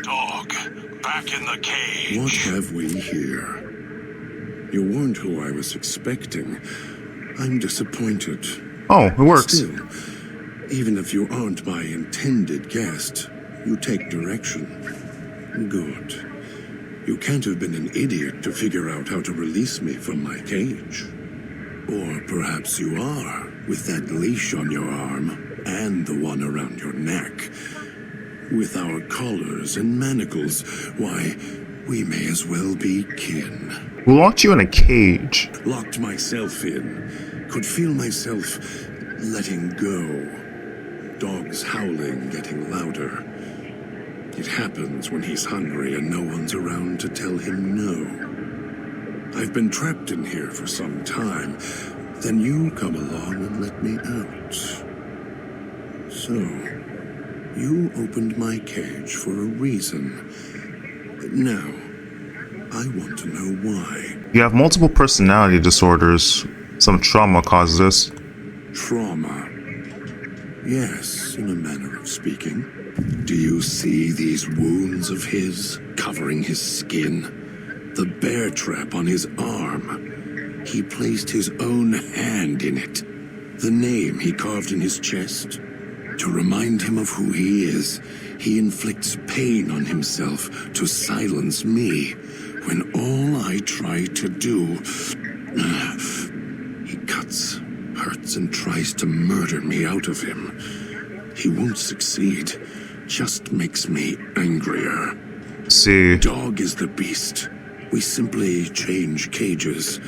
Dog, back in the cage. What have we here? You weren't who I was expecting. I'm disappointed. Oh, it works. Still, even if you aren't my intended guest, you take direction. Good. You can't have been an idiot to figure out how to release me from my cage. Or perhaps you are, with that leash on your arm and the one around your neck. With our collars and manacles, why, we may as well be kin. Who locked you in a cage? Locked myself in. Could feel myself letting go. Dogs howling, getting louder. It happens when he's hungry and no one's around to tell him no. I've been trapped in here for some time, Then you come along and let me out. So, you opened my cage for a reason. Now, I want to know why. You have multiple personality disorders. Some trauma caused this. Trauma. Yes, in a manner of speaking. Do you see these wounds of his covering his skin? The bear trap on his arm. He placed his own hand in it. The name he carved in his chest. To remind him of who he is, he inflicts pain on himself to silence me, when all I try to do... He cuts, hurts, and tries to murder me out of him. He won't succeed, just makes me angrier. See. Dog is the beast. We simply change cages,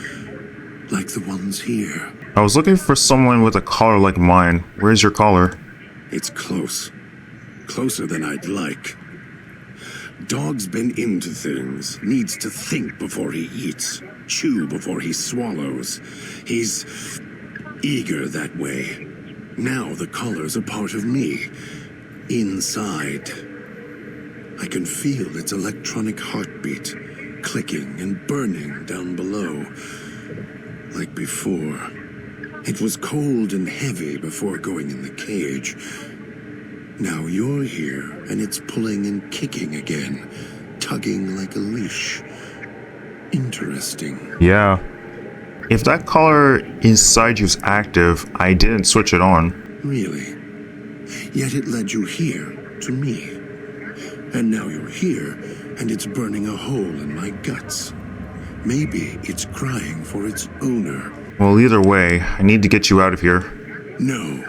like the ones here. I was looking for someone with a collar like mine. Where's your collar? It's close. Closer than I'd like. Dog's been into things, needs to think before he eats, chew before he swallows. He's eager that way. Now the collar's a part of me. Inside. I can feel its electronic heartbeat, clicking and burning down below. Like before. It was cold and heavy before going in the cage. Now you're here, and it's pulling and kicking again, tugging like a leash. Interesting. Yeah. If that collar inside you's active, I didn't switch it on. Really? Yet it led you here, to me. And now you're here, and it's burning a hole in my guts. Maybe it's crying for its owner. Well, either way, I need to get you out of here. No,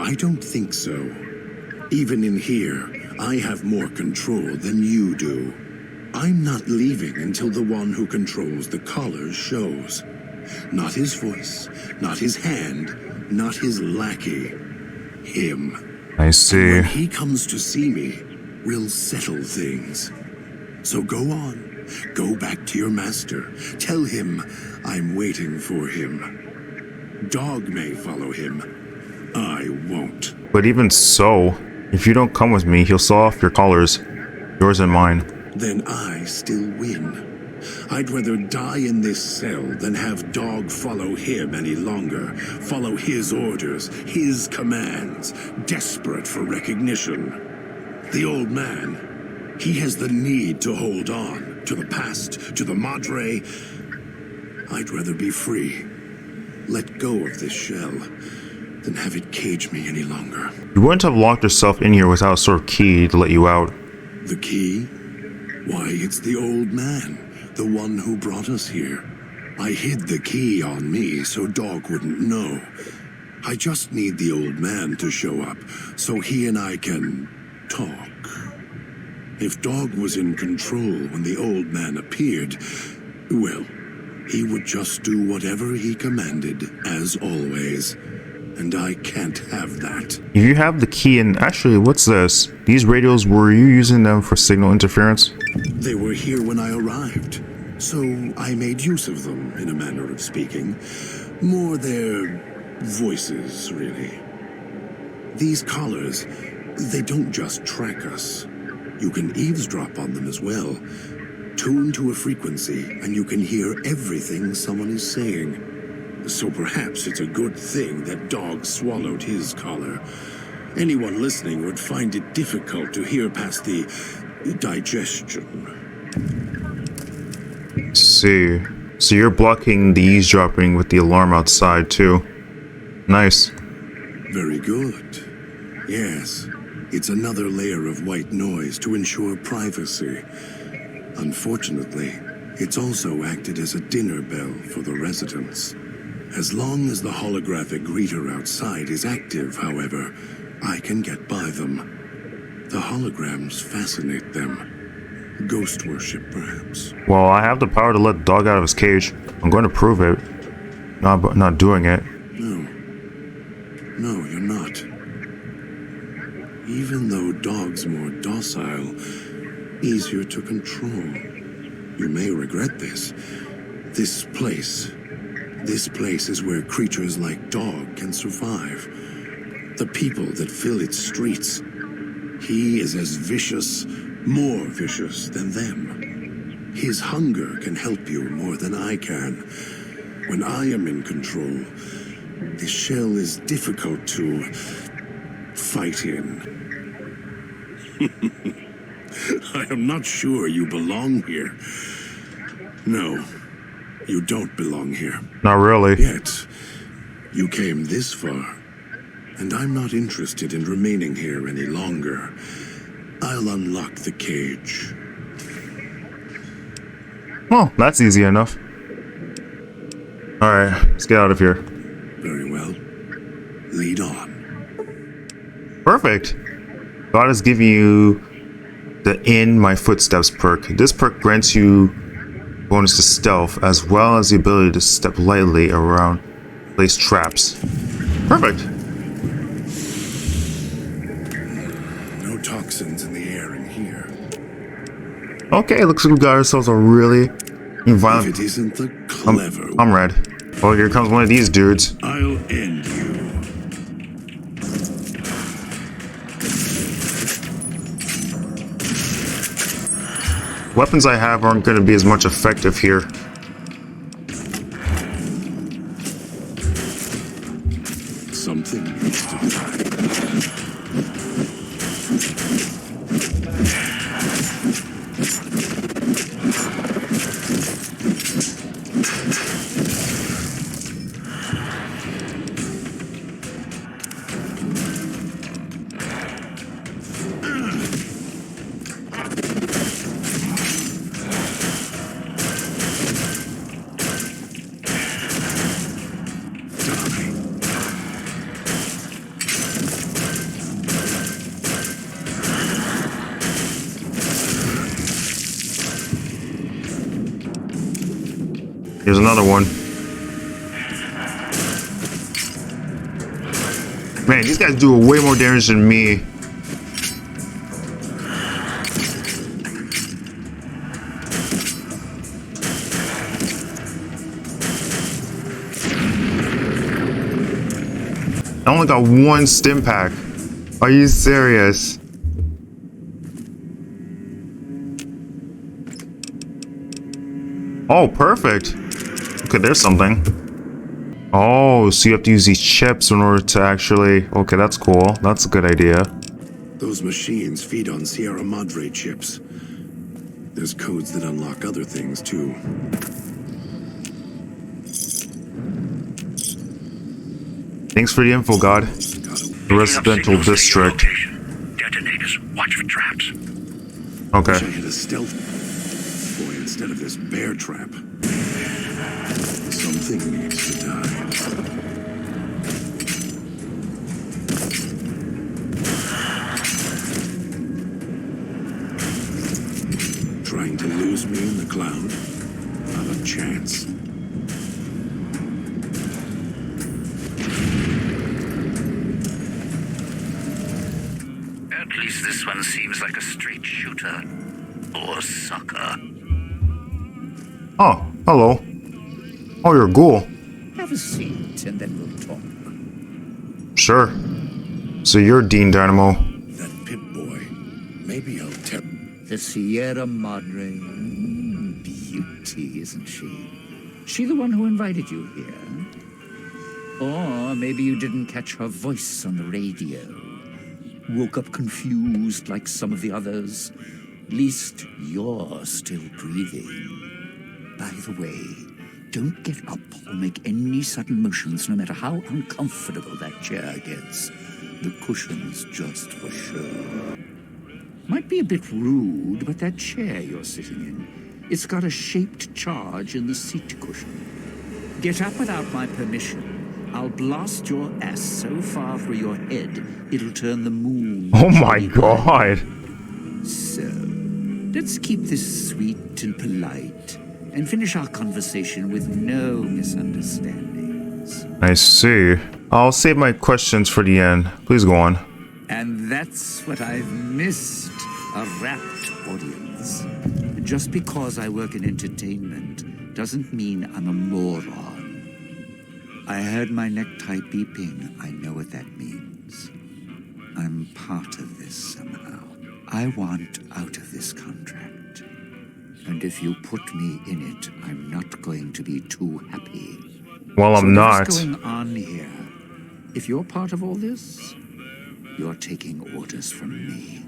I don't think so. Even in here, I have more control than you do. I'm not leaving until the one who controls the collars shows. Not his voice, not his hand, not his lackey. Him. I see. And when he comes to see me, we'll settle things. So go on. Go back to your master. Tell him I'm waiting for him. Dog may follow him. I won't. But even so, if you don't come with me, he'll saw off your collars. Yours and mine. Then I still win. I'd rather die in this cell than have Dog follow him any longer. Follow his orders, his commands, desperate for recognition. The old man, he has the need to hold on to the past, to the Madre. I'd rather be free. Let go of this shell than have it cage me any longer. You wouldn't have locked yourself in here without a sort of key to let you out. The key? Why, it's the old man, the one who brought us here. I hid the key on me so Dog wouldn't know. I just need the old man to show up so he and I can talk. If Dog was in control when the old man appeared, well, he would just do whatever he commanded, as always. And I can't have that. If you have the key, and actually, what's this? These radios, were you using them for signal interference? They were here when I arrived, so I made use of them, in a manner of speaking. More their voices, really. These collars, they don't just track us. You can eavesdrop on them as well. Tune to a frequency, and you can hear everything someone is saying. So perhaps it's a good thing that Dog swallowed his collar. Anyone listening would find it difficult to hear past the digestion. See. So you're blocking the eavesdropping with the alarm outside, too. Nice. Very good. Yes. It's another layer of white noise to ensure privacy. Unfortunately, it's also acted as a dinner bell for the residents. As long as the holographic greeter outside is active, however, I can get by them. The holograms fascinate them. Ghost worship, perhaps. Well, I have the power to let Dog out of his cage. I'm going to prove it. Not doing it. No, you're not. Even though Dog's more docile, easier to control. You may regret this. This place, This place is where creatures like dog can survive. The people that fill its streets. He is as vicious, more vicious than them. His hunger can help you more than I can. When I am in control, this shell is difficult to fight in. I am not sure you belong here. No, you don't belong here. Not really. Yet, you came this far, and I'm not interested in remaining here any longer. I'll unlock the cage. Well, that's easy enough. Alright, let's get out of here. Very well. Lead on. Perfect. God is giving you the In My Footsteps perk. This perk grants you bonus to stealth, as well as the ability to step lightly around place traps. Perfect. No toxins in the air in here. Okay, looks like we got ourselves a really violent. If it isn't the clever. I'm red. Oh, here comes one of these dudes. I'll end you. Weapons I have aren't going to be as much effective here. Something needs to die. Here's another one. Man, these guys do way more damage than me. I only got one stim pack. Are you serious? Oh, perfect. Okay, there's something. Oh, so you have to use these chips in order to actually... Okay, that's cool. That's a good idea. Those machines feed on Sierra Madre chips. There's codes that unlock other things, too. Thanks for the info, God. The residential district. Detonators. Watch for traps. Okay. Wish I had a stealth boy instead of this bear trap. Something needs to die. Trying to lose me in the cloud? Not a chance. At least this one seems like a straight shooter. Or sucker. Oh, hello. Oh, you're a ghoul. Have a seat and then we'll talk. Sure. So you're Dean Dynamo. That pit boy. Maybe I'll tell. The Sierra Madre. Beauty, isn't she? She the one who invited you here? Or maybe you didn't catch her voice on the radio. Woke up confused like some of the others. At least you're still breathing. By the way, don't get up or make any sudden motions, no matter how uncomfortable that chair gets. The cushion's just for show. Might be a bit rude, but that chair you're sitting in, it's got a shaped charge in the seat cushion. Get up without my permission. I'll blast your ass so far through your head, it'll turn the moon. Oh my god. So, let's keep this sweet and polite, and finish our conversation with no misunderstandings. I see. I'll save my questions for the end. Please go on. And that's what I've missed, a rapt audience. Just because I work in entertainment doesn't mean I'm a moron. I heard my necktie beeping. I know what that means. I'm part of this somehow. I want out of this contract. And if you put me in it, I'm not going to be too happy. Well, I'm not. What's going on here? If you're part of all this, you're taking orders from me.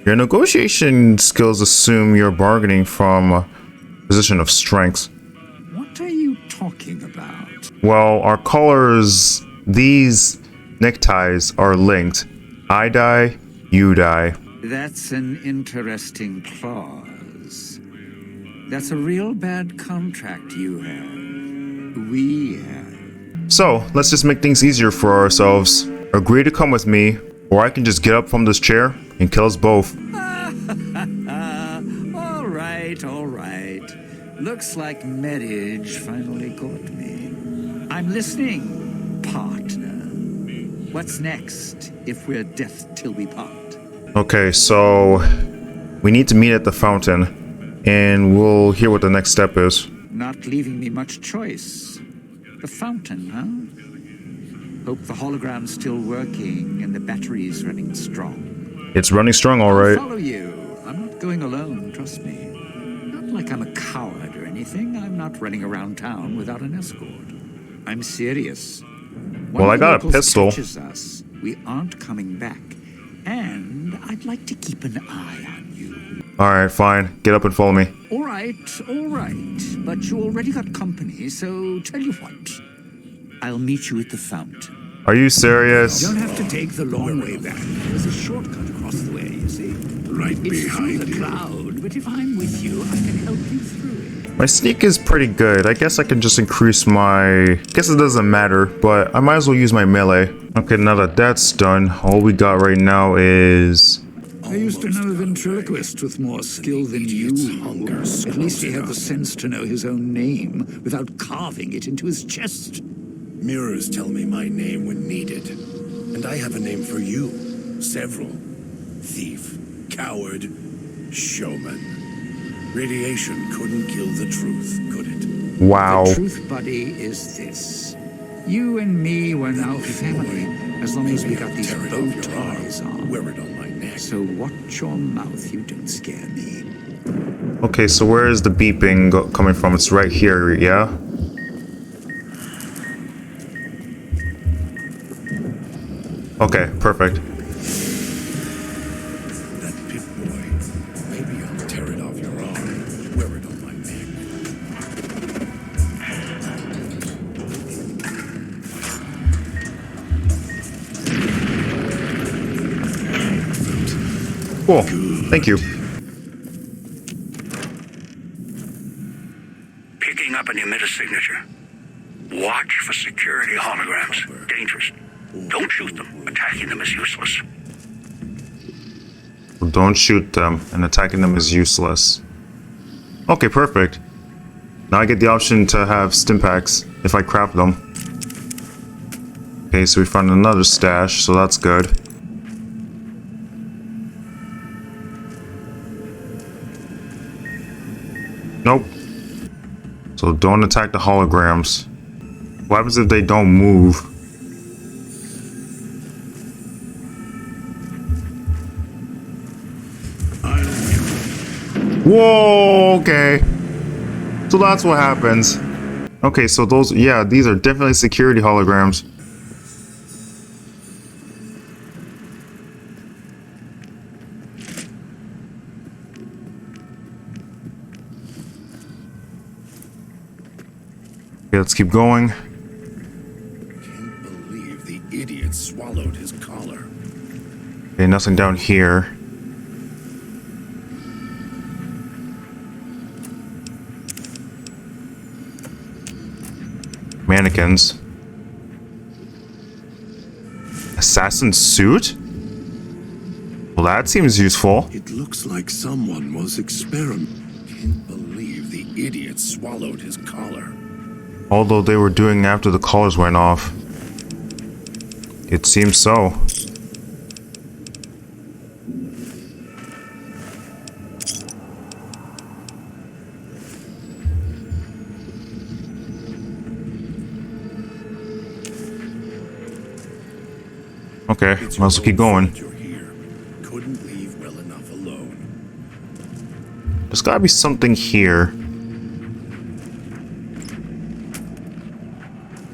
Your negotiation skills assume you're bargaining from a position of strength. What are you talking about? Well, our colors, these neckties are linked. I die, you die. That's an interesting clause. That's a real bad contract you have. We have. So, let's just make things easier for ourselves. Agree to come with me, or I can just get up from this chair and kill us both. All right. Looks like marriage finally caught me. I'm listening, partner. What's next, if we're death till we part? Okay, so we need to meet at the fountain, and we'll hear what the next step is. Not leaving me much choice. The fountain, huh? Hope the hologram's still working and the battery's running strong. It's running strong, all right. I'll follow you. I'm not going alone, trust me. Not like I'm a coward or anything. I'm not running around town without an escort. I'm serious. Well, I got a pistol. Catches us, we aren't coming back. And I'd like to keep an eye on you. Alright, fine. Get up and follow me. All right. But you already got company, so tell you what. I'll meet you at the fountain. Are you serious? You don't have to take the long way back. There's a shortcut across the way, you see. Right It's behind through the you. crowd, but if I'm with you, I can help you through it. My sneak is pretty good. I guess I can just increase my... Guess it doesn't matter, but I might as well use my melee. Okay, now that that's done, all we got right now is... I used to know a ventriloquist with more skill than you. At least he had the sense to know his own name without carving it into his chest. Mirrors tell me my name when needed. And I have a name for you. Several. Thief, coward, showman. Radiation couldn't kill the truth, could it? Wow. The truth, buddy, is this. You and me were now family, as long as we got these bow ties on. Wear it on my neck. So watch your mouth, you don't scare me. Okay, so where is the beeping coming from? It's right here, yeah? Okay, perfect. That pit boy. Maybe I'll tear it off your arm. Wear it on my neck. Cool. Thank you. Picking up an emitter signature. Watch for security holograms. Dangerous. Don't shoot them. Attacking them is useless. Don't shoot them, and attacking them is useless. Okay, perfect. Now I get the option to have stim packs if I craft them. Okay, so we found another stash, so that's good. Nope. So don't attack the holograms. What happens if they don't move? Whoa, okay. So that's what happens. Okay, so those, yeah, these are definitely security holograms. Okay, let's keep going. Can't believe the idiot swallowed his collar. Okay, nothing down here. Mannequins. Assassin suit? Well, that seems useful. It looks like someone was experimenting. Can't believe the idiot swallowed his collar. Although they were doing after the collars went off. It seems so. Okay, let's keep going. Couldn't leave well enough alone. There's gotta be something here.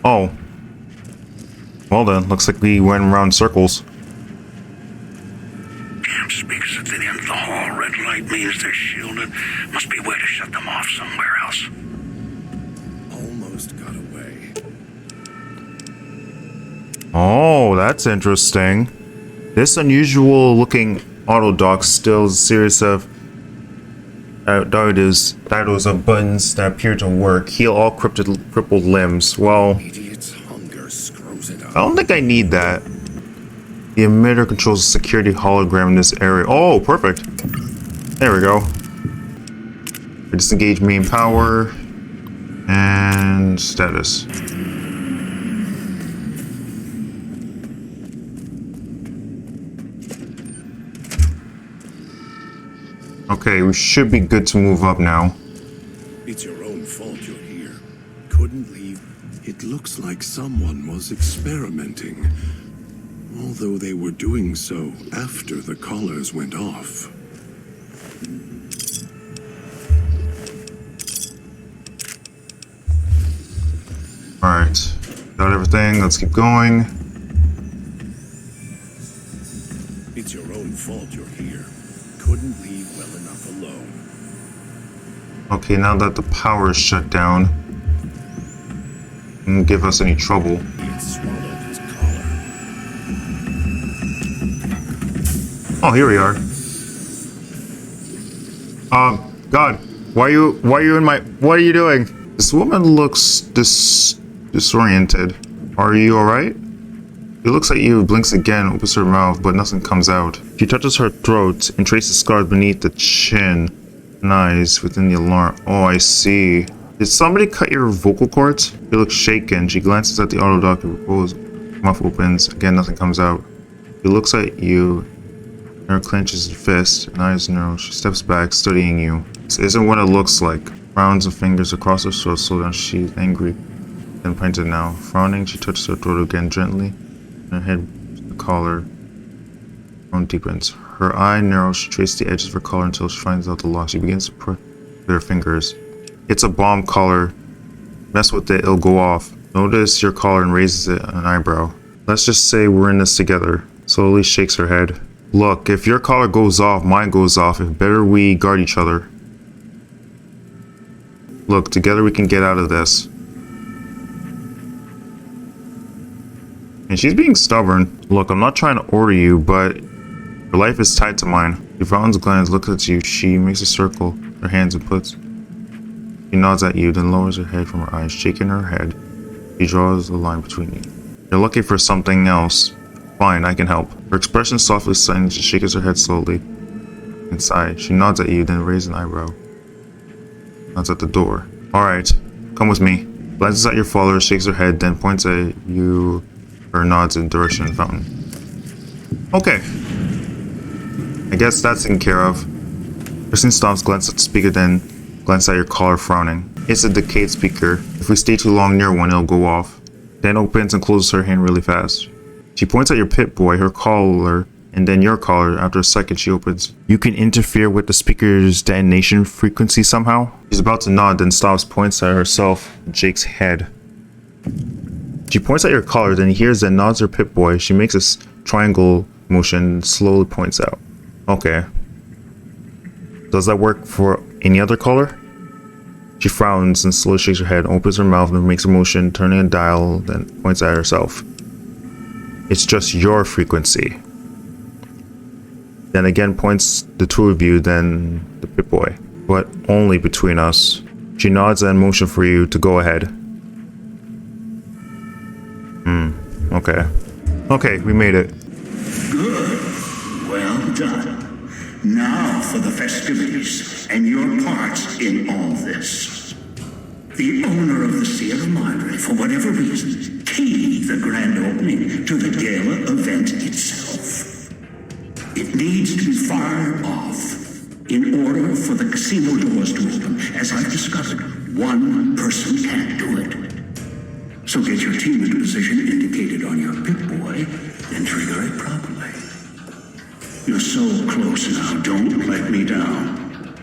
Oh. Well then, looks like we went around circles. Damn speakers at the end of the hall. Red light means they're shielded. Must be a way to shut them off somewhere else. Almost got away. Oh, that's interesting. This unusual looking auto dock stills a series of titles of buttons that appear to work. Heal all crippled limbs. Well, Idiot's hunger screws it up. I don't think I need that. The emitter controls the security hologram in this area. Oh, perfect. There we go. Disengage main power and status. Okay, we should be good to move up now. It's your own fault you're here. Couldn't leave. It looks like someone was experimenting. Although they were doing so after the collars went off. Alright, got everything, let's keep going. It's your own fault you're here. Couldn't leave well enough alone. Okay, now that the power is shut down, it won't give us any trouble. He had swallowed his collar. Oh, here we are. God, why are you in my, what are you doing? This woman looks disoriented. Are you alright? It looks like you, blinks again, opens her mouth, but nothing comes out. She touches her throat and traces scars beneath the chin and eyes within the alarm. Oh, I see. Did somebody cut your vocal cords? She looks shaken. She glances at the auto dock. Her mouth opens. Again, nothing comes out. She looks at you. Her clenches her fist and eyes narrow. She steps back, studying you. This isn't what it looks like. Frowns and fingers across her throat. Slow down. She's angry. Then pointed now. Frowning, she touches her throat again gently. Her head to the collar. Frowning deepens. Her eye narrows. She traces the edges of her collar until she finds out the lock. She begins to put with her fingers. It's a bomb collar. Mess with it, it'll go off. Notice your collar and raises it an eyebrow. Let's just say we're in this together. Slowly shakes her head. Look, if your collar goes off, mine goes off. It better we guard each other. Look, together we can get out of this. And she's being stubborn. Look, I'm not trying to order you, but your life is tied to mine. Yvonne's glance looks at you. She makes a circle, her hands and puts. She nods at you, then lowers her head from her eyes, shaking her head. She draws a line between you. You're looking for something else. Fine, I can help. Her expression softly sudden. She shakes her head slowly. Inside, she nods at you, then raises an eyebrow. Nods at the door. Alright, come with me. Glances at your father, shakes her head, then points at you. Her nods in the direction of the fountain. Okay. I guess that's taken care of. Kristen stops, glances at the speaker, then glances at your collar, frowning. It's a decayed speaker. If we stay too long near one, it'll go off. Then opens and closes her hand really fast. She points at your Pip-Boy, her collar, and then your collar. After a second, she opens. You can interfere with the speaker's detonation frequency somehow? She's about to nod, then stops, points at herself, and shakes head. She points at your collar, then hears and nods her Pip-Boy. She makes a triangle motion and slowly points out. Okay. Does that work for any other color? She frowns and slowly shakes her head, opens her mouth and makes a motion, turning a dial, then points at herself. It's just your frequency. Then again points the two of you, then the Pip-Boy. But only between us. She nods and motions for you to go ahead. Okay. Okay, we made it. Good. Well done. Now for the festivities and your parts in all this. The owner of the Sierra Madre, for whatever reason, keyed the grand opening to the gala event itself. It needs to be fired off in order for the casino doors to open. As I've discovered, one person can't do it. So get your team into position indicated on your Pip-Boy then trigger it properly. You're so close now, don't let me down.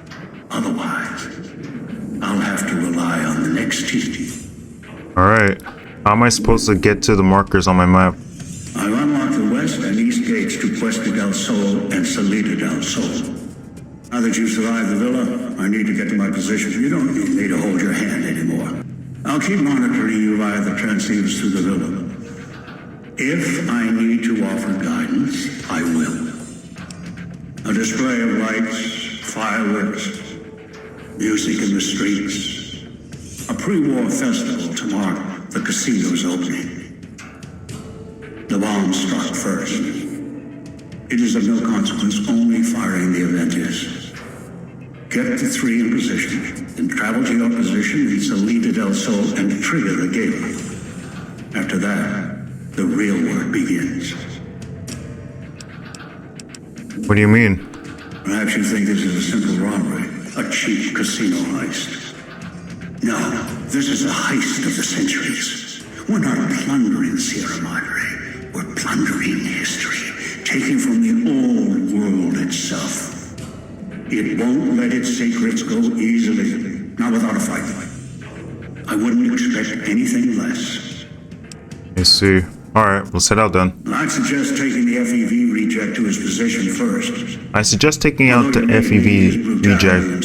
Otherwise, I'll have to rely on the next team. Alright. How am I supposed to get to the markers on my map? I've unlocked the west and east gates to Puesta del Sol and Salida del Sol. Now that you've survived the villa, I need to get to my position. You don't need me to hold your hand anymore. I'll keep monitoring you via the transceivers through the villa. If I need to offer guidance, I will. A display of lights, fireworks, music in the streets. A pre-war festival to mark the casino's opening. The bomb struck first. It is of no consequence, only firing the event is. Get the three in position, then travel to your position in Salida del Sol and trigger the gate. After that, the real work begins. What do you mean? Perhaps you think this is a simple robbery, a cheap casino heist. No, this is a heist of the centuries. We're not plundering Sierra Madre. We're plundering history, taking from the old world itself. It won't let its secrets go easily, not without a fight. I wouldn't expect anything less. I see. Alright, let's head out then. I'd suggest taking the FEV reject to his position first. I suggest taking out the FEV reject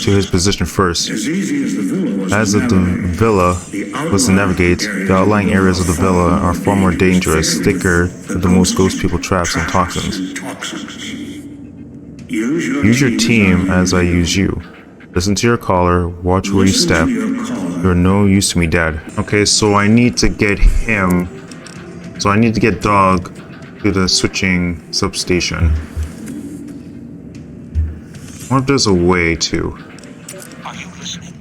to his position first. As easy as the villa was As the villa was to navigate, the outlying areas of the villa are far more dangerous, thicker with the most ghost people traps and toxins. Use your team as I use you. Listen to your caller, watch where you step. You're no use to me, Dad. Okay, so I need to get him. So I need to get Dog to the switching substation. I wonder if there's a way to. Are you listening?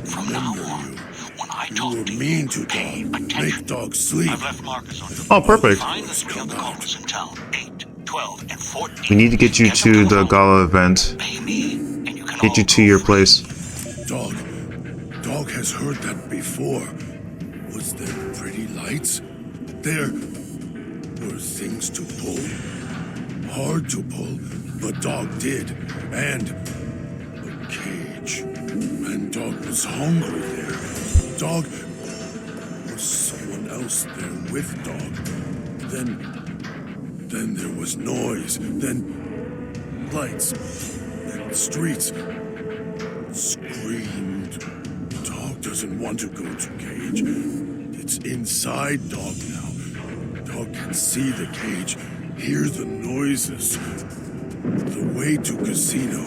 From now on, when I talk to you, pay attention. Make Dog sleep. I've left markers on the Oh, perfect. Find the three other callers in town. 8, 12, and 14. We need to get you to the gala event. Get you to your place. Dog has heard that before. Was there pretty lights? There were things to pull. Hard to pull, but Dog did. And a cage. And Dog was hungry there. Dog was someone else there with Dog. Then there was noise. Then lights. Then streets. Screamed. Dog doesn't want to go to cage. It's inside Dog now. Dog can see the cage, hear the noises. The way to casino.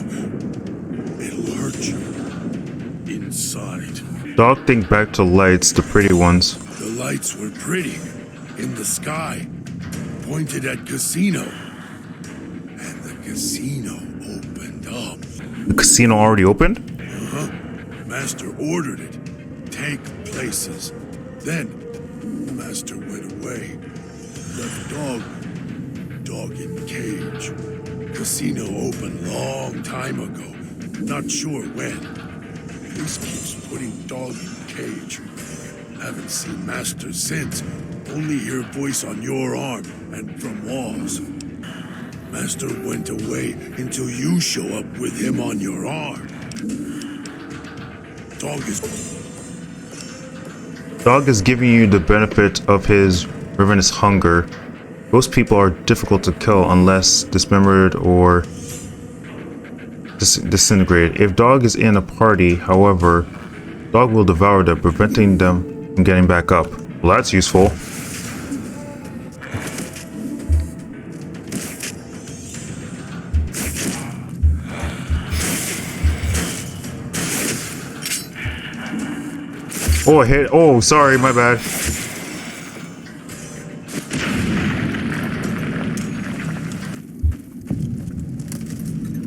It'll hurt you. Inside. Dog, think back to lights, the pretty ones. The lights were pretty. In the sky. Pointed at casino. And the casino opened up. The casino already opened? Uh-huh. Master ordered it. Take places. Then, Master went away. Left Dog in cage. Casino opened long time ago. Not sure when. This keeps putting Dog in cage. Haven't seen Master since. Only hear voice on your arm and from walls. Master went away until you show up with him on your arm. Dog is giving you the benefit of his ravenous hunger. Most people are difficult to kill unless dismembered or disintegrated. If Dog is in a party, however, Dog will devour them, preventing them from getting back up. Well, that's useful. Oh, I hit. Oh, sorry, my bad.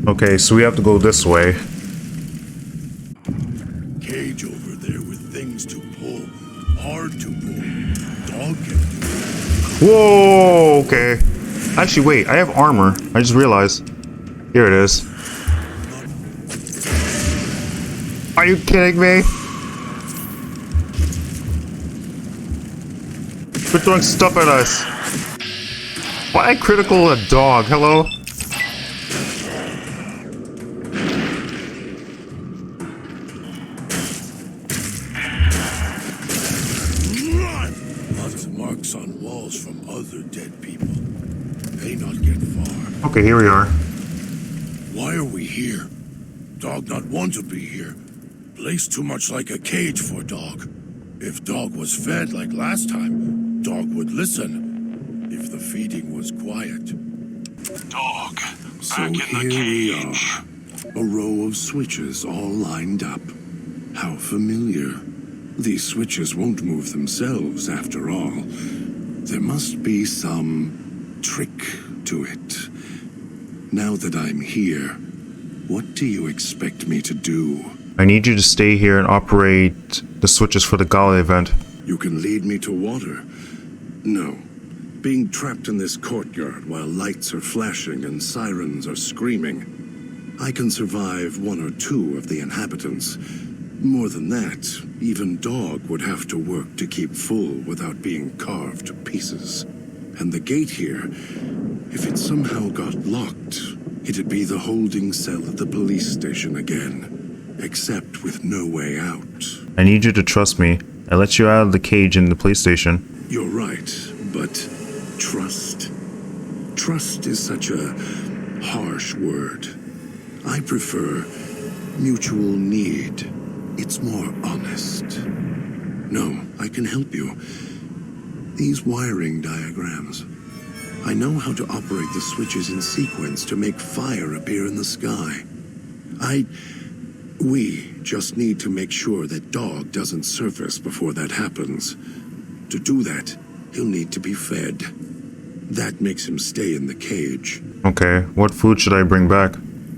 Okay, so we have to go this way. Cage over there with things to pull. Hard to pull. Dog can do it. Whoa, okay. Actually, wait, I have armor. I just realized. Here it is. Are you kidding me? Quit throwing stuff at us. Why critical a dog? Hello? Lots of marks on walls from other dead people. May not get far. Okay, here we are. Why are we here? Dog not want to be here. Place too much like a cage for dog. If dog was fed like last time, dog would listen. If the feeding was quiet. Dog, so here we are. A row of switches all lined up. How familiar. These switches won't move themselves after all. There must be some trick to it. Now that I'm here, what do you expect me to do? I need you to stay here and operate the switches for the gala event. You can lead me to water. No. Being trapped in this courtyard while lights are flashing and sirens are screaming. I can survive one or two of the inhabitants. More than that, even dog would have to work to keep full without being carved to pieces. And the gate here, if it somehow got locked, it'd be the holding cell at the police station again. Except with no way out. I need you to trust me. I let you out of the cage in the police station. You're right, but trust. Trust is such a harsh word. I prefer mutual need. It's more honest. No, I can help you. These wiring diagrams. I know how to operate the switches in sequence to make fire appear in the sky. We just need to make sure that dog doesn't surface before that happens. To do that, he'll need to be fed. That makes him stay in the cage. Okay, what food should I bring back?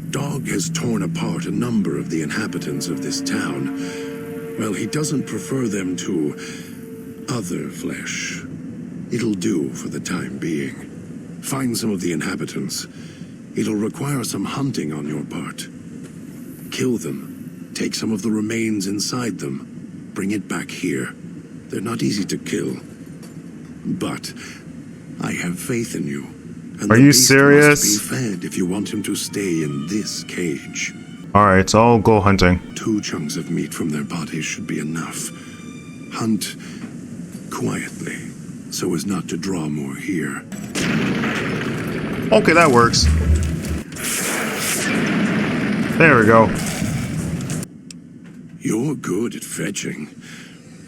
Dog has torn apart a number of the inhabitants of this town. Well, he doesn't prefer them to other flesh. It'll do for the time being. Find some of the inhabitants. It'll require some hunting on your part. Kill them. Take some of the remains inside them. Bring it back here. They're not easy to kill. But I have faith in you. And Are you serious? Must be fed if you want him to stay in this cage. Alright, so I'll go hunting. 2 chunks of meat from their bodies should be enough. Hunt quietly, so as not to draw more here. Okay, that works. There we go. You're good at fetching.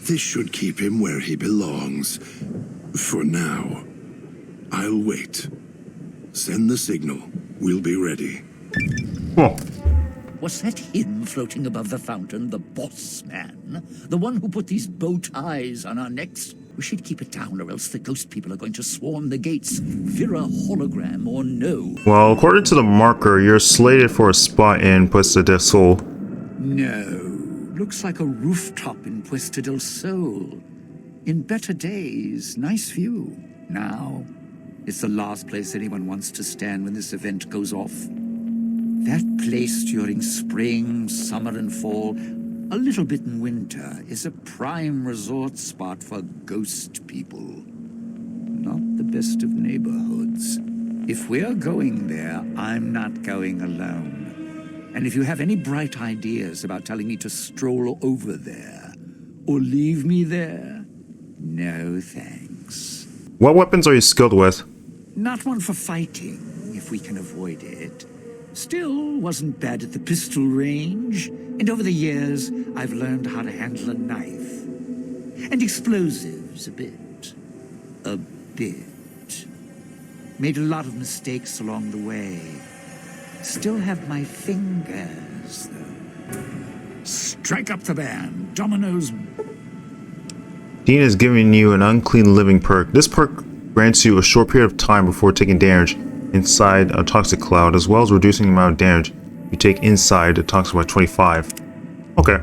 This should keep him where he belongs. For now. I'll wait. Send the signal. We'll be ready. Cool. Was that him floating above the fountain, the boss man? The one who put these bow ties on our necks? We should keep it down, or else the ghost people are going to swarm the gates. Vira hologram or no. Well, according to the marker, you're slated for a spot in Puesta del Sol. No. Looks like a rooftop in Puesta del Sol. In better days, nice view. Now, it's the last place anyone wants to stand when this event goes off. That place during spring, summer, and fall, a little bit in winter, is a prime resort spot for ghost people. Not the best of neighborhoods. If we're going there, I'm not going alone. And if you have any bright ideas about telling me to stroll over there, or leave me there, no thanks. What weapons are you skilled with? Not one for fighting, if we can avoid it. Still, wasn't bad at the pistol range, and over the years, I've learned how to handle a knife. And explosives, a bit. A bit. Made a lot of mistakes along the way. Still have my fingers, though. Strike up the band. Dominoes. Dean is giving you an unclean living perk. This perk grants you a short period of time before taking damage inside a toxic cloud, as well as reducing the amount of damage you take inside a toxic by 25. Okay.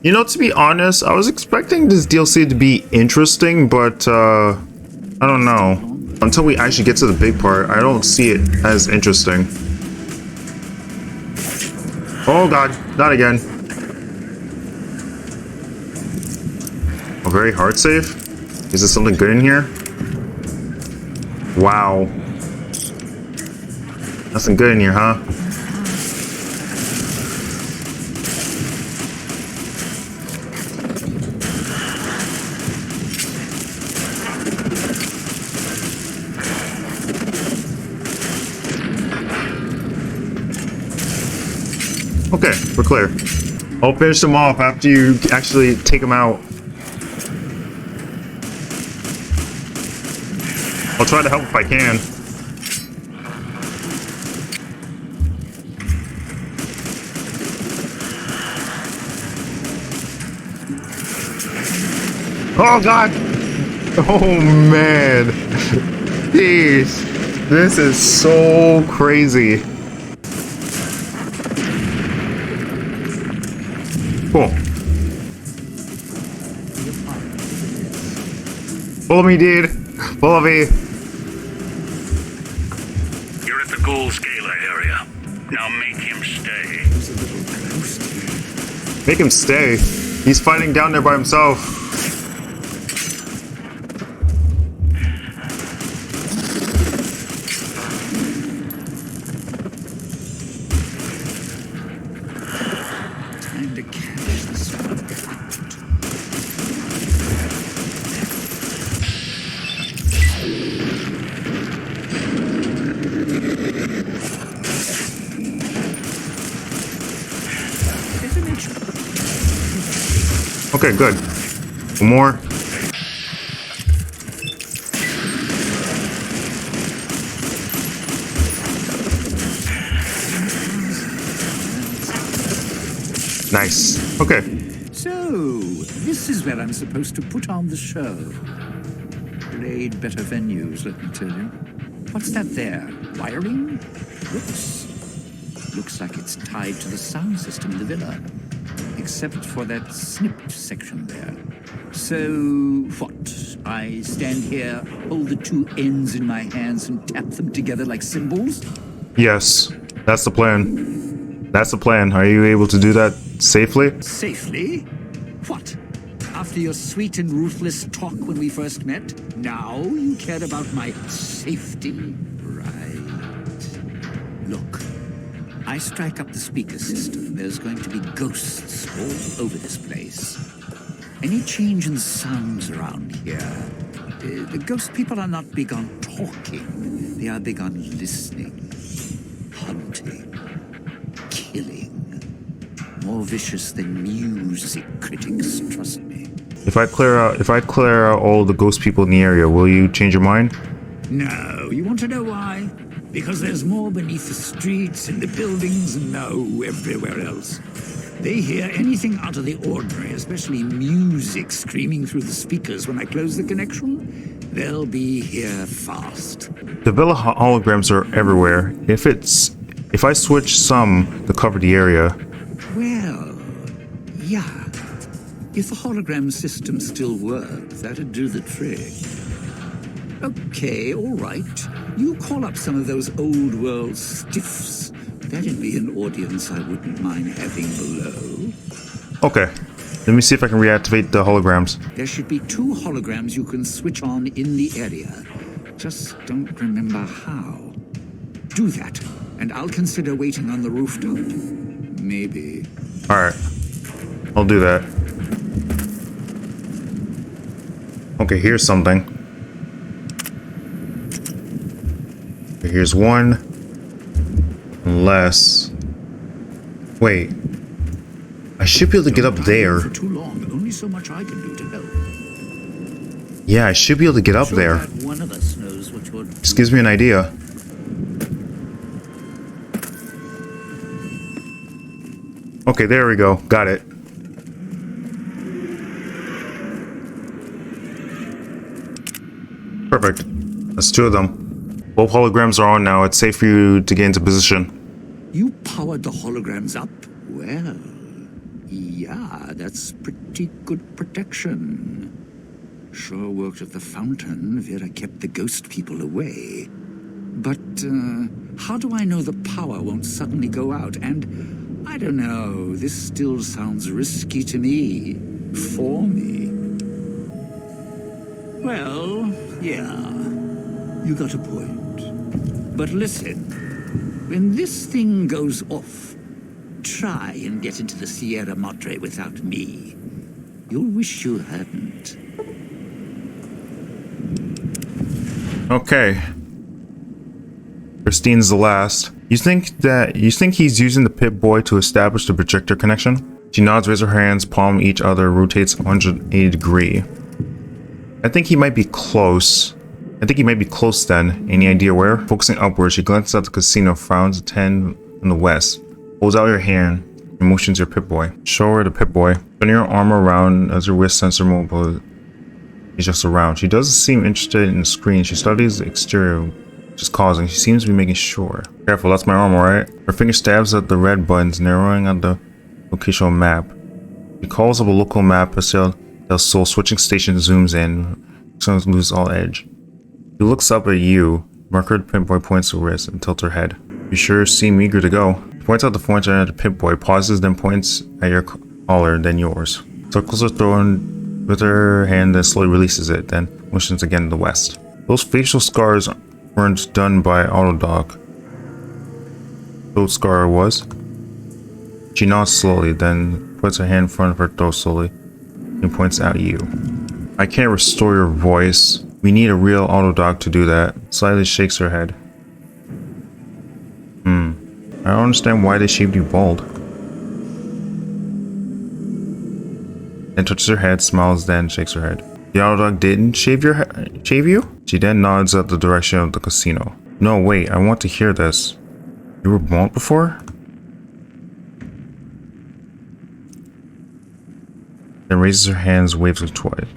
You know, to be honest, I was expecting this DLC to be interesting, but I don't know. Until we actually get to the big part, I don't see it as interesting. Oh god, not again. A very hard save? Is there something good in here? Wow. Nothing good in here, huh? Okay, we're clear. I'll finish them off after you actually take them out. I'll try to help if I can. Oh god! Oh man! Jeez! This is so crazy. Cool. Follow me, dude. Follow me. You're at the Ghoul's Gala area. Now make him stay. Make him stay. He's fighting down there by himself. Time to catch this one. Okay, good. One more. Nice. Okay. So, this is where I'm supposed to put on the show. Played better venues, let me tell you. What's that there? Wiring? Looks like it's tied to the sound system in the villa. Except for that snipped section there. So, what? I stand here, hold the two ends in my hands and tap them together like cymbals? Yes, that's the plan. That's the plan. Are you able to do that safely? Safely? What? After your sweet and ruthless talk when we first met, now you care about my safety? Right. Look, I strike up the speaker system, there's going to be ghosts all over this place. Any change in sounds around here, the ghost people are not big on talking, they are big on listening, hunting, killing. More vicious than music critics, trust me. If I clear out all the ghost people in the area, will you change your mind? No, you want to know why? Because there's more beneath the streets, in the buildings, and no, everywhere else. They hear anything out of the ordinary, especially music screaming through the speakers when I close the connection. They'll be here fast. The villa holograms are everywhere. If I switch some to cover the area. Well, yeah. If the hologram system still worked, that'd do the trick. Okay, all right. You call up some of those old world stiffs. That'd be an audience I wouldn't mind having below. Okay. Let me see if I can reactivate the holograms. There should be 2 holograms you can switch on in the area. Just don't remember how. Do that, and I'll consider waiting on the rooftop. Maybe. Alright. I'll do that. Okay, here's something. Okay, here's one. Unless... Wait. I should be able to get up there. For too long. Only so much I can do to help. Yeah, I should be able to get up there. One of us knows what you're Just gives me an idea. Okay, there we go. Got it. Perfect. That's 2 of them. Both holograms are on now. It's safe for you to get into position. You powered the holograms up? Well, yeah, that's pretty good protection. Sure worked at the fountain. Vera kept the ghost people away. But, how do I know the power won't suddenly go out? And, I don't know, this still sounds risky to me. For me. Well, yeah, you got a point. But listen, when this thing goes off, try and get into the Sierra Madre without me. You'll wish you hadn't. Okay. Christine's the last. You think he's using the Pip-Boy to establish the projector connection? She nods, raises her hands, palm each other, rotates 180 degree. I think he might be close. Then. Any idea where? Focusing upwards, she glances at the casino, frowns, 10 in the west. Holds out your hand and motions your Pip-Boy. Show her the Pip-Boy. Turn your arm around as her wrist sensor mobile. She's just around. She doesn't seem interested in the screen. She studies the exterior, just causing. She seems to be making sure. Careful, that's my arm, alright? Her finger stabs at the red buttons, narrowing out the locational map. She calls up a local map, del Sol, switching stations, zooms in. Someone loses all edge. She looks up at you. Marker Pip-Boy points her wrist and tilts her head. You sure seem eager to go. She points out the pointer at the Pip-Boy, pauses, then points at your collar, then yours. Circles her thrown with her hand, then slowly releases it, then motions again to the west. Those facial scars weren't done by Autodoc. Those scar was. She nods slowly, then puts her hand in front of her throat slowly, and points at you. I can't restore your voice. We need a real Autodoc to do that. Slightly shakes her head. I don't understand why they shaved you bald. Then touches her head, smiles, then shakes her head. The Autodoc didn't shave you? She then nods at the direction of the casino. No, wait, I want to hear this. You were bald before? Then raises her hands, waves them twice.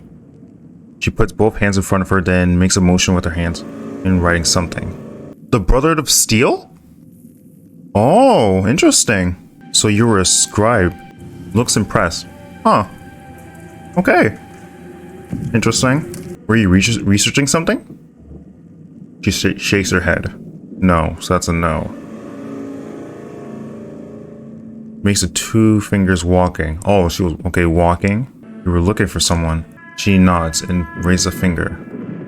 She puts both hands in front of her, then makes a motion with her hands in writing something. The Brotherhood of Steel? Oh, interesting. So you were a scribe. Looks impressed. Huh. Okay. Interesting. Were you researching something? She shakes her head. No, so that's a no. Makes it 2 fingers walking. Oh, she was, okay, walking. You were looking for someone. She nods and raises a finger.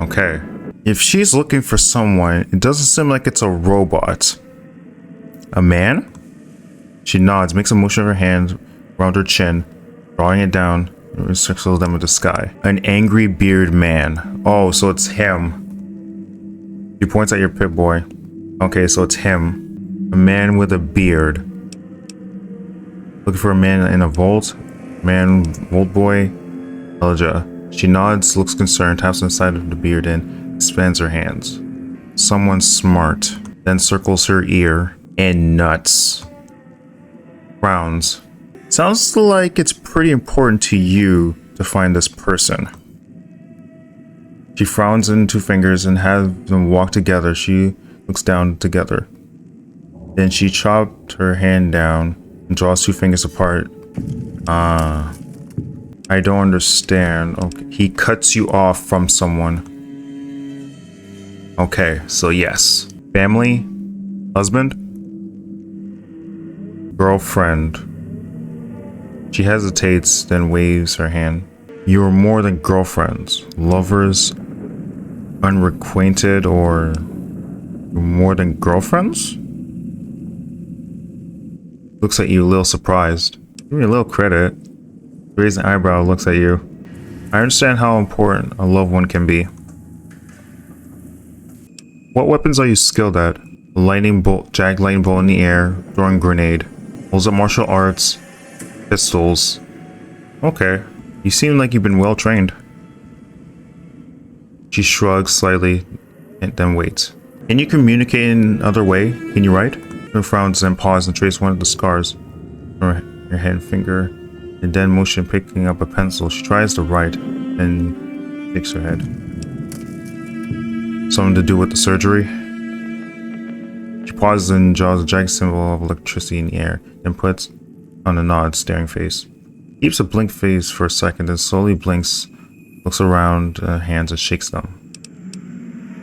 Okay. If she's looking for someone, it doesn't seem like it's a robot. A man? She nods, makes a motion of her hand around her chin, drawing it down, and circles them with the sky. An angry beard man. Oh, so it's him. She points at your Pip-Boy. Okay, so it's him. A man with a beard. Looking for a man in a vault. Man, vault boy. Elijah. She nods, looks concerned, taps on the side of the beard and expands her hands. Someone smart. Then circles her ear and nuts. Frowns. Sounds like it's pretty important to you to find this person. She frowns in 2 fingers and has them walk together. She looks down together. Then she chopped her hand down and draws 2 fingers apart. I don't understand. Okay. He cuts you off from someone. Okay, so yes. Family? Husband? Girlfriend. She hesitates, then waves her hand. You are more than girlfriends. Lovers? Unacquainted, or more than girlfriends? Looks at you a little surprised. Give me a little credit. Raising eyebrow, looks at you. I understand how important a loved one can be. What weapons are you skilled at? A lightning bolt, jagged lightning bolt in the air, throwing grenade. Holds up martial arts, pistols. Okay, you seem like you've been well trained. She shrugs slightly and then waits. Can you communicate in another way? Can you write? Her frowns and pauses and traces one of the scars from her hand finger, and then motion picking up a pencil. She tries to write and shakes her head. Something to do with the surgery? She pauses and draws a jagged symbol of electricity in the air, then puts on a nod, staring face. Keeps a blank face for a second, then slowly blinks, looks around hands and shakes them.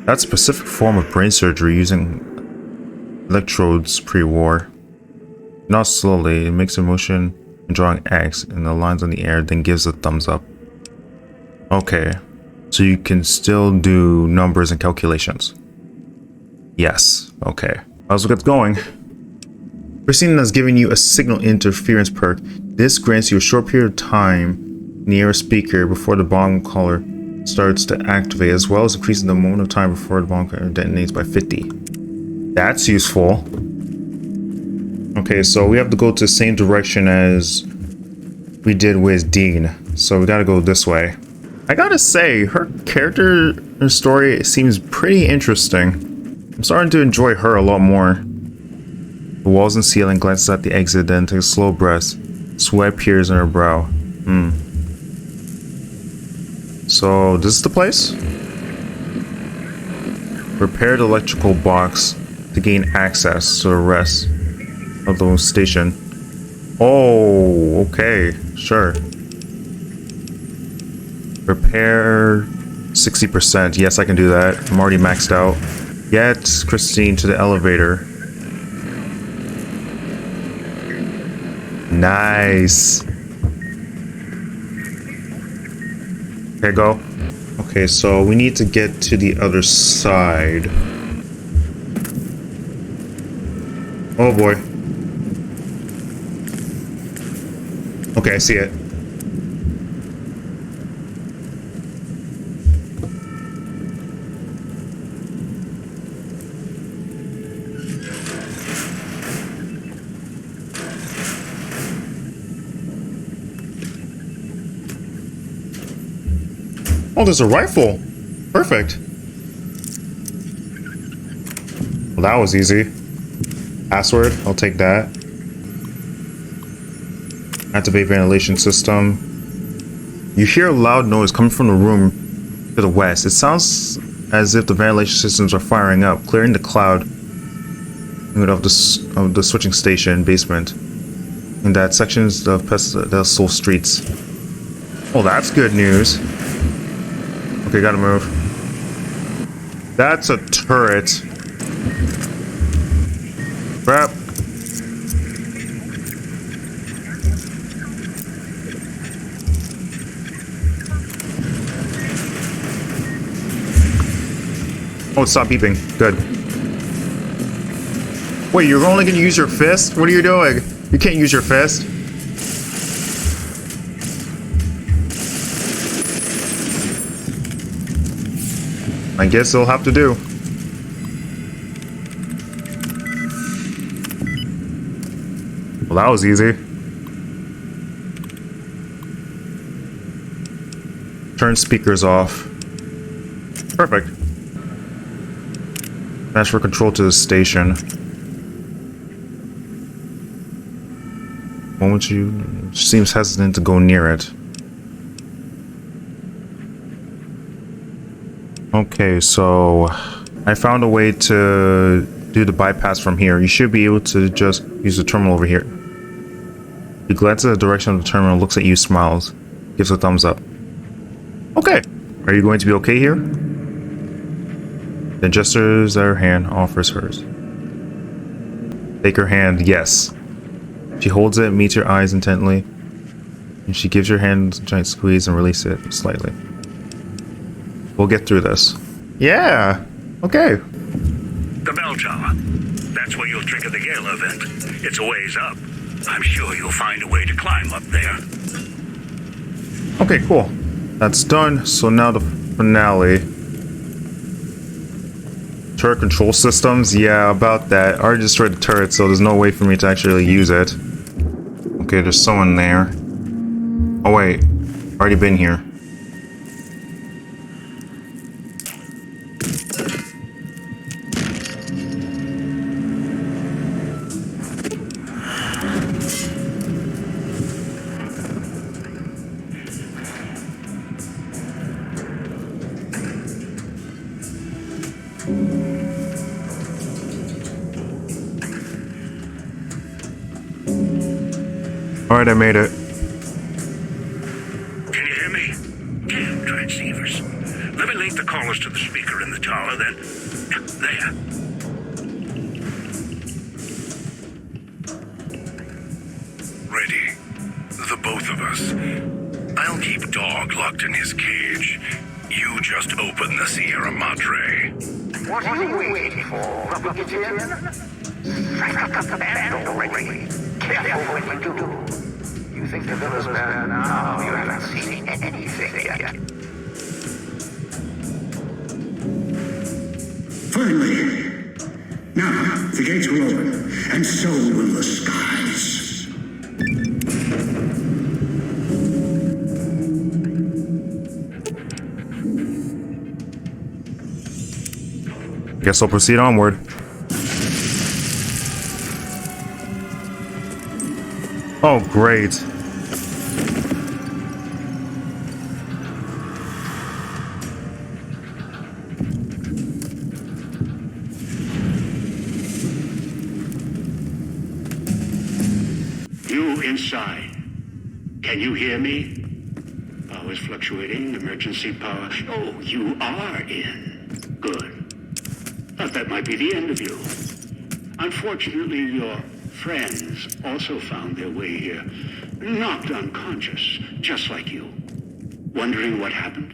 That's a specific form of brain surgery using electrodes pre-war. Not slowly, it makes a motion and drawing X and the lines on the air, then gives a thumbs up. Okay, so you can still do numbers and calculations. Yes, okay. How's it going? Christine has given you a signal interference perk. This grants you a short period of time near a speaker before the bomb caller starts to activate, as well as increasing the moment of time before the bomb caller detonates by 50. That's useful. Okay, so we have to go to the same direction as we did with Dean. So we gotta go this way. I gotta say, her character story seems pretty interesting. I'm starting to enjoy her a lot more. The walls and ceiling, glances at the exit, then takes a slow breath. Sweat appears on her brow. So, this is the place? Repair the electrical box to gain access to the rest of the station. Oh, okay, sure. Repair 60%. Yes, I can do that. I'm already maxed out. Get Christine to the elevator. Nice. Okay, go. Okay, so we need to get to the other side. Oh boy. Okay, I see it. Oh, there's a rifle. Perfect. Well, that was easy. Password, I'll take that. Activate ventilation system. You hear a loud noise coming from the room to the west. It sounds as if the ventilation systems are firing up, clearing the cloud of the switching station basement. And that sections of pedestal streets. Oh, that's good news. Okay, gotta move. That's a turret. Crap. Oh, stop beeping. Good. Wait, you're only gonna use your fist? What are you doing? You can't use your fist. I guess they'll have to do. Well, that was easy. Turn speakers off. Perfect. Transfer control to the station. Moment you seems hesitant to go near it. Okay, so I found a way to do the bypass from here. You should be able to just use the terminal over here. He glances in the direction of the terminal, looks at you, smiles, gives a thumbs up. Okay, are you going to be okay here? Then gestures at her hand, offers hers. Take her hand, yes. She holds it, meets your eyes intently, and she gives your hand a giant squeeze and releases it slightly. We'll get through this. Yeah, okay. The bell tower. That's where you'll trigger the gala event. It's a ways up. I'm sure you'll find a way to climb up there. Okay, cool. That's done. So now the finale. Turret control systems. Yeah, about that. I already destroyed the turret, so there's no way for me to actually use it. Okay, there's someone there. Oh wait, already been here. Alright, I made it. Can you hear me? Damn transceivers. Let me link the callers to the speaker in the tower, then. There. Ready. The both of us. I'll keep Dog locked in his cage. You just open the Sierra Madre. What are you waiting for, Rupperkin? Strike up the band already. Careful what you do. You think the villa's bad now? You haven't seen anything yet. Finally! Now, the gates will open, and so will the skies. Guess I'll proceed onward. Oh, great. You inside. Can you hear me? Power's fluctuating. Emergency power. Oh, you are in. Good. Thought that might be the end of you. Unfortunately, your friends also found their way here. Knocked unconscious, just like you. Wondering what happened?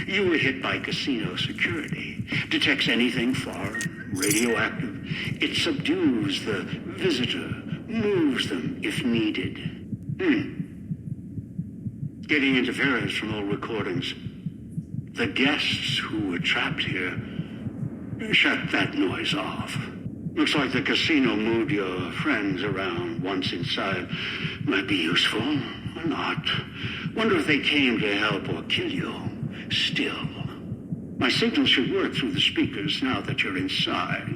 You were hit by casino security. Detects anything foreign, radioactive. It subdues the visitor, moves them if needed. Getting interference from old recordings. The guests who were trapped here shut that noise off. Looks like the casino moved your friends around once inside. Might be useful, or not. Wonder if they came to help or kill you. Still, my signal should work through the speakers now that you're inside.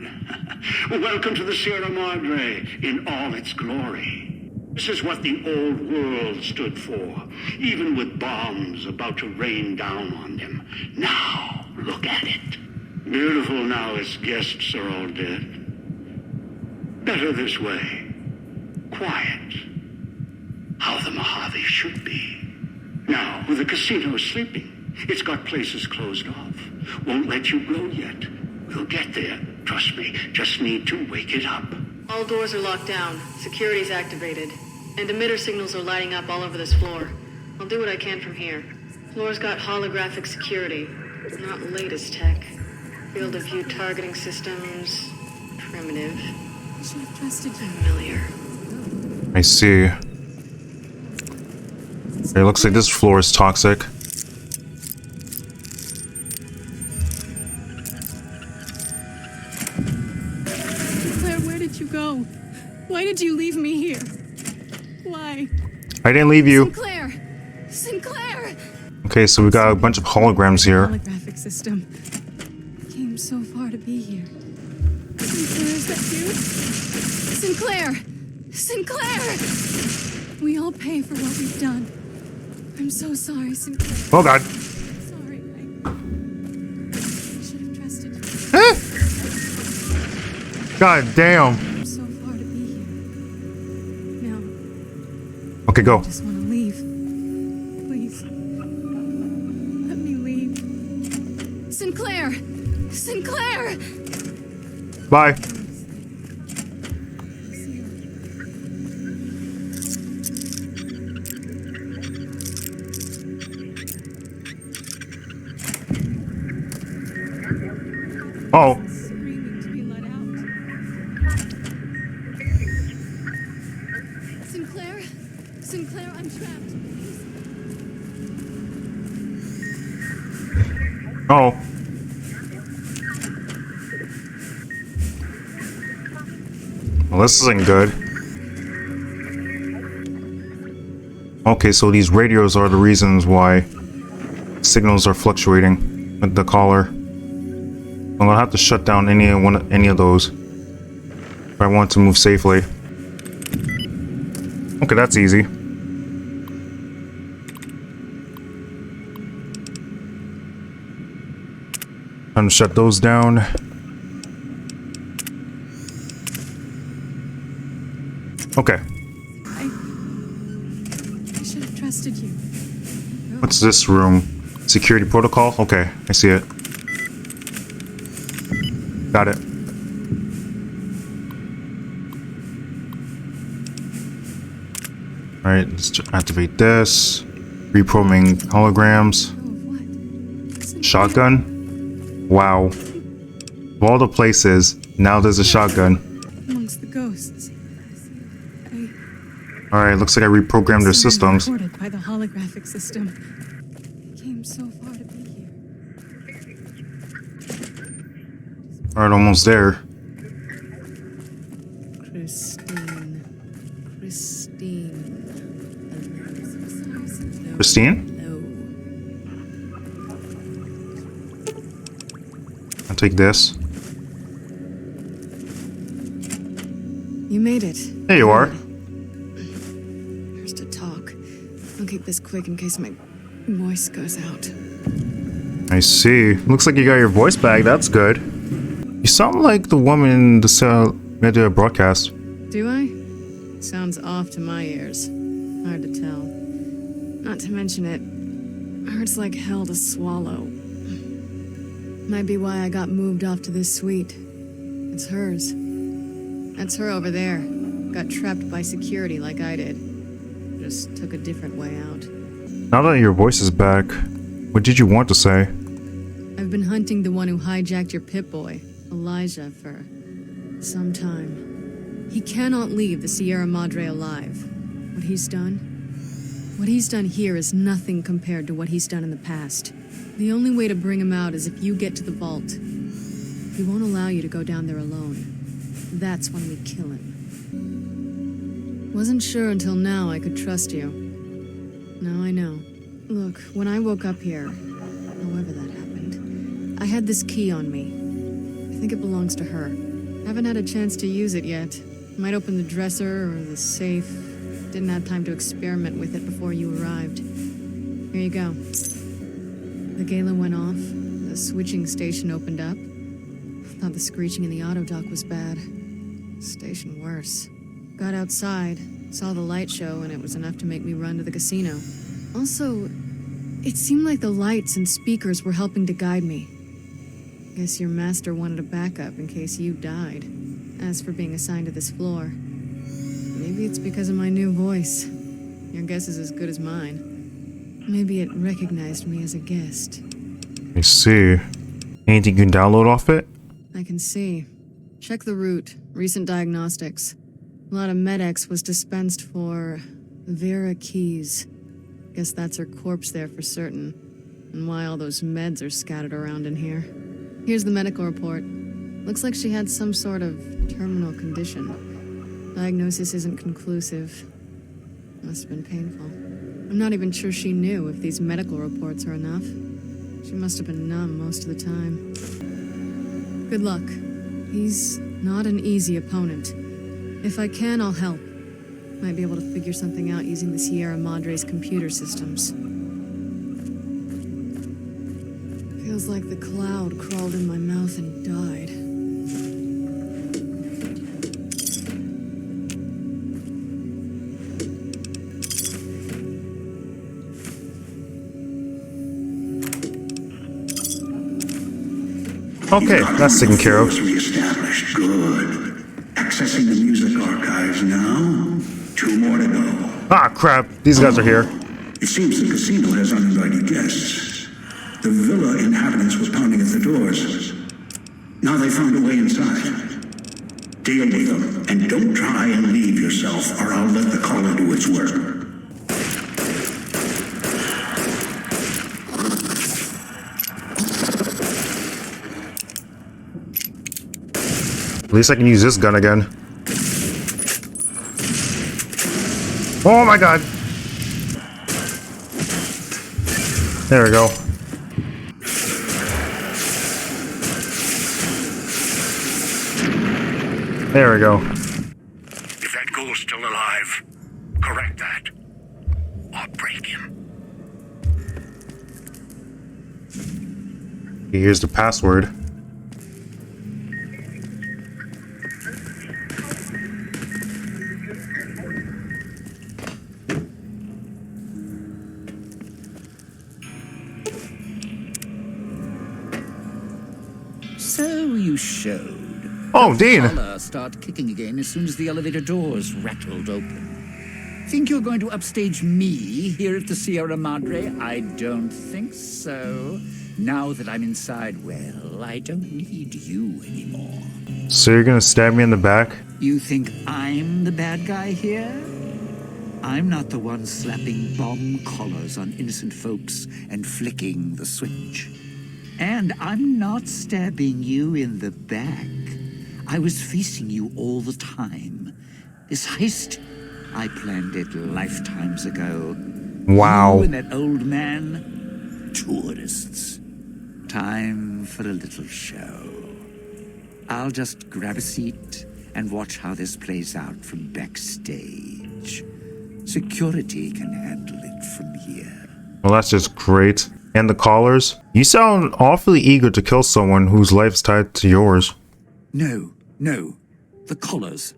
Welcome to the Sierra Madre in all its glory. This is what the old world stood for, even with bombs about to rain down on them. Now, look at it. Beautiful now its guests are all dead. Better this way. Quiet. How the Mojave should be. Now, the casino's sleeping. It's got places closed off. Won't let you go yet. We'll get there. Trust me. Just need to wake it up. All doors are locked down. Security's activated. And emitter signals are lighting up all over this floor. I'll do what I can from here. Floor's got holographic security. Not latest tech. Field of view targeting systems. Primitive. I should have trusted you. Familiar. I see. It looks like this floor is toxic. Claire, where did you go? Why did you leave me here? Why? I didn't leave you. Sinclair! Sinclair! Okay, so we got a bunch of holograms here. Holographic system. Came so far to be here. Sinclair, is that you? Sinclair! Sinclair! We all pay for what we've done. I'm so sorry, Sinclair. Oh god. Sorry, I should have trusted you. God damn. I'm so far to be here. Now, Okay, go. I just want to leave. Please. Let me leave. Sinclair! Sinclair! Bye. Oh. Sinclair? Sinclair, I'm trapped. Oh. Well, this isn't good. Okay, so these radios are the reasons why signals are fluctuating with the caller. I'm gonna have to shut down any of those if I want to move safely. Okay, that's easy. Time to shut those down. Okay. I should have trusted you. What's this room? Security protocol? Okay, I see it. Got it. Alright, let's activate this. Reprogramming holograms. Shotgun? Wow. Of all the places, now there's a shotgun. ghosts. Alright, looks like I reprogrammed their systems. Recorded by the holographic system. Came so far to be here. Alright, almost there. Christine? I'll take this. You made it. There you are. Here's to talk. I'll keep this quick in case my voice goes out. I see. Looks like you got your voice back. That's good. You sound like the woman in the radio broadcast. Do I? Sounds off to my ears. Hard to tell. Not to mention it hurts like hell to swallow. Might be why I got moved off to this suite. It's hers. That's her over there. Got trapped by security like I did. Just took a different way out. Now that your voice is back, what did you want to say? I've been hunting the one who hijacked your Pip-Boy, Elijah, for some time. He cannot leave the Sierra Madre alive. What he's done here is nothing compared to what he's done in the past. The only way to bring him out is if you get to the vault. He won't allow you to go down there alone. That's when we kill him. Wasn't sure until now I could trust you. Now I know. Look, when I woke up here, however that happened, I had this key on me. I think it belongs to her. Haven't had a chance to use it yet. Might open the dresser or the safe. Didn't have time to experiment with it before you arrived. Here you go. The gala went off. The switching station opened up. Thought the screeching in the auto dock was bad. Station worse. Got outside, saw the light show, and it was enough to make me run to the casino. Also, it seemed like the lights and speakers were helping to guide me. Guess your master wanted a backup in case you died. As for being assigned to this floor, maybe it's because of my new voice. Your guess is as good as mine. Maybe it recognized me as a guest. I see. Anything you can download off it? I can see. Check the route. Recent diagnostics. A lot of Med-X was dispensed for Vera Keys. Guess that's her corpse there for certain. And why all those meds are scattered around in here. Here's the medical report. Looks like she had some sort of terminal condition. Diagnosis isn't conclusive. Must have been painful. I'm not even sure she knew if these medical reports are enough. She must have been numb most of the time. Good luck. He's not an easy opponent. If I can, I'll help. Might be able to figure something out using the Sierra Madre's computer systems. Feels like the cloud crawled in my mouth and died. Okay, that's taken care of. Reestablished. Good. Accessing the music archives now. 2 more to go. Ah, crap. These guys are here. It seems the casino has uninvited guests. The villa inhabitants were pounding at the doors. Now they found a way inside. Deal with them, and don't try and leave yourself, or I'll let the caller do its work. At least I can use this gun again. Oh my god. There we go. There we go. If that ghoul's still alive, correct that. Or break him. Here's the password. So you showed. Oh, Dean! Collar start kicking again as soon as the elevator doors rattled open. Think you're going to upstage me here at the Sierra Madre? I don't think so. Now that I'm inside, well, I don't need you anymore. So you're gonna stab me in the back? You think I'm the bad guy here? I'm not the one slapping bomb collars on innocent folks and flicking the switch. And I'm not stabbing you in the back. I was feasting you all the time. This heist, I planned it lifetimes ago. Wow. You and that old man, tourists. Time for a little show. I'll just grab a seat and watch how this plays out from backstage. Security can handle it from here. Well, that's just great. And the collars? You sound awfully eager to kill someone whose life's tied to yours. No. The collars.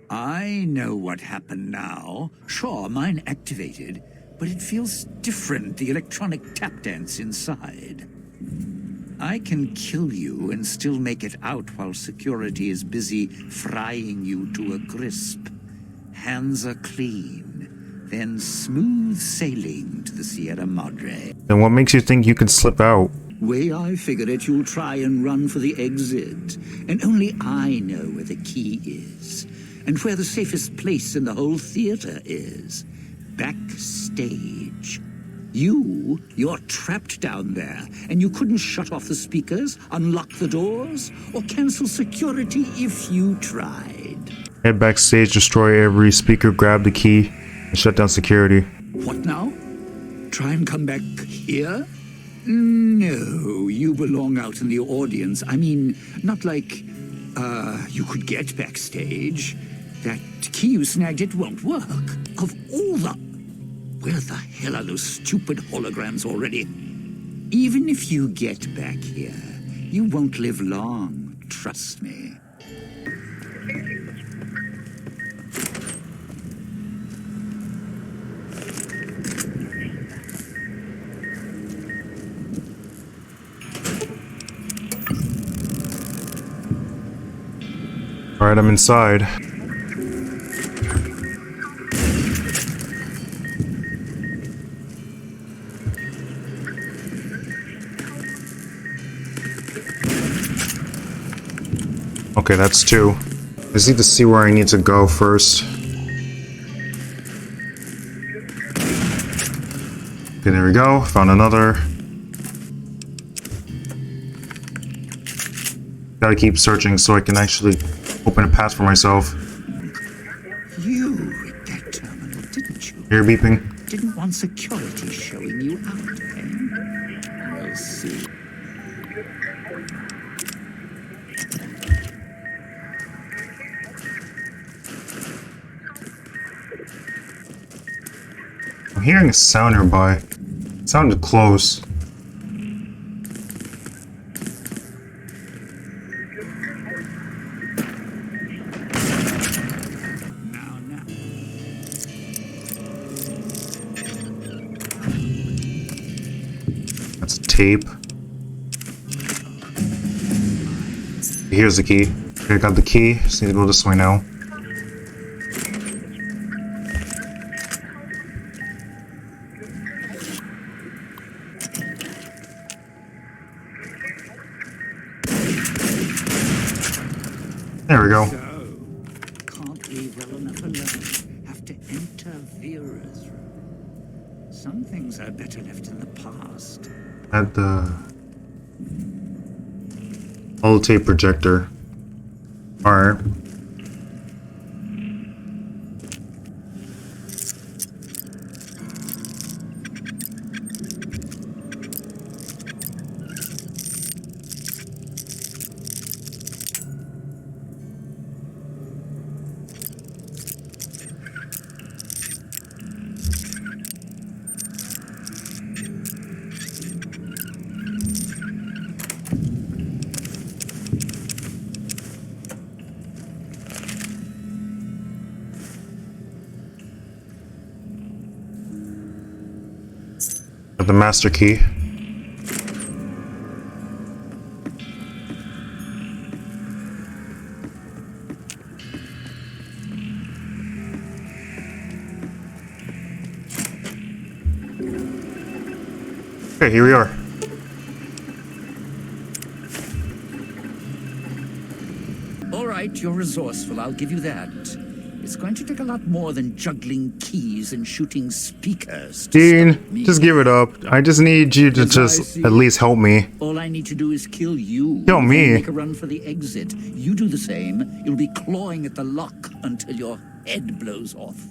I know what happened now. Sure, mine activated, but it feels different, the electronic tap dance inside. I can kill you and still make it out while security is busy frying you to a crisp. Hands are clean, then smooth sailing to the Sierra Madre. Then what makes you think you can slip out? Way I figure it, you'll try and run for the exit. And only I know where the key is. And where the safest place in the whole theater is. Backstage. You're trapped down there, and you couldn't shut off the speakers, unlock the doors, or cancel security if you tried. Head backstage, destroy every speaker, grab the key, and shut down security. What now? Try and come back here? No, you belong out in the audience. I mean, not like, you could get backstage. That key you snagged, it won't work. Of all the... Where the hell are those stupid holograms already? Even if you get back here, you won't live long, trust me. Alright, I'm inside. Okay, that's two. I just need to see where I need to go first. Okay, there we go. Found another. Gotta keep searching so I can actually open a path for myself. You hit that terminal, didn't you? Ear beeping. Didn't want security showing you out, eh? We'll see. I'm hearing a sound nearby. It sounded close. That's tape. Here's the key. Okay, I got the key. Just need to go this way now. There we go. Can't leave well enough alone. Have to enter Vera's room. Some things are better left in the past. At the holotape projector. Alright. The master key. Okay, here we are. right, you're resourceful, I'll give you that. It's going to take a lot more than juggling keys and shooting speakers. Dean, just give it up. I just need you to just at least help me. All I need to do is kill you. Kill me? Make a run for the exit. You do the same. You'll be clawing at the lock until your head blows off.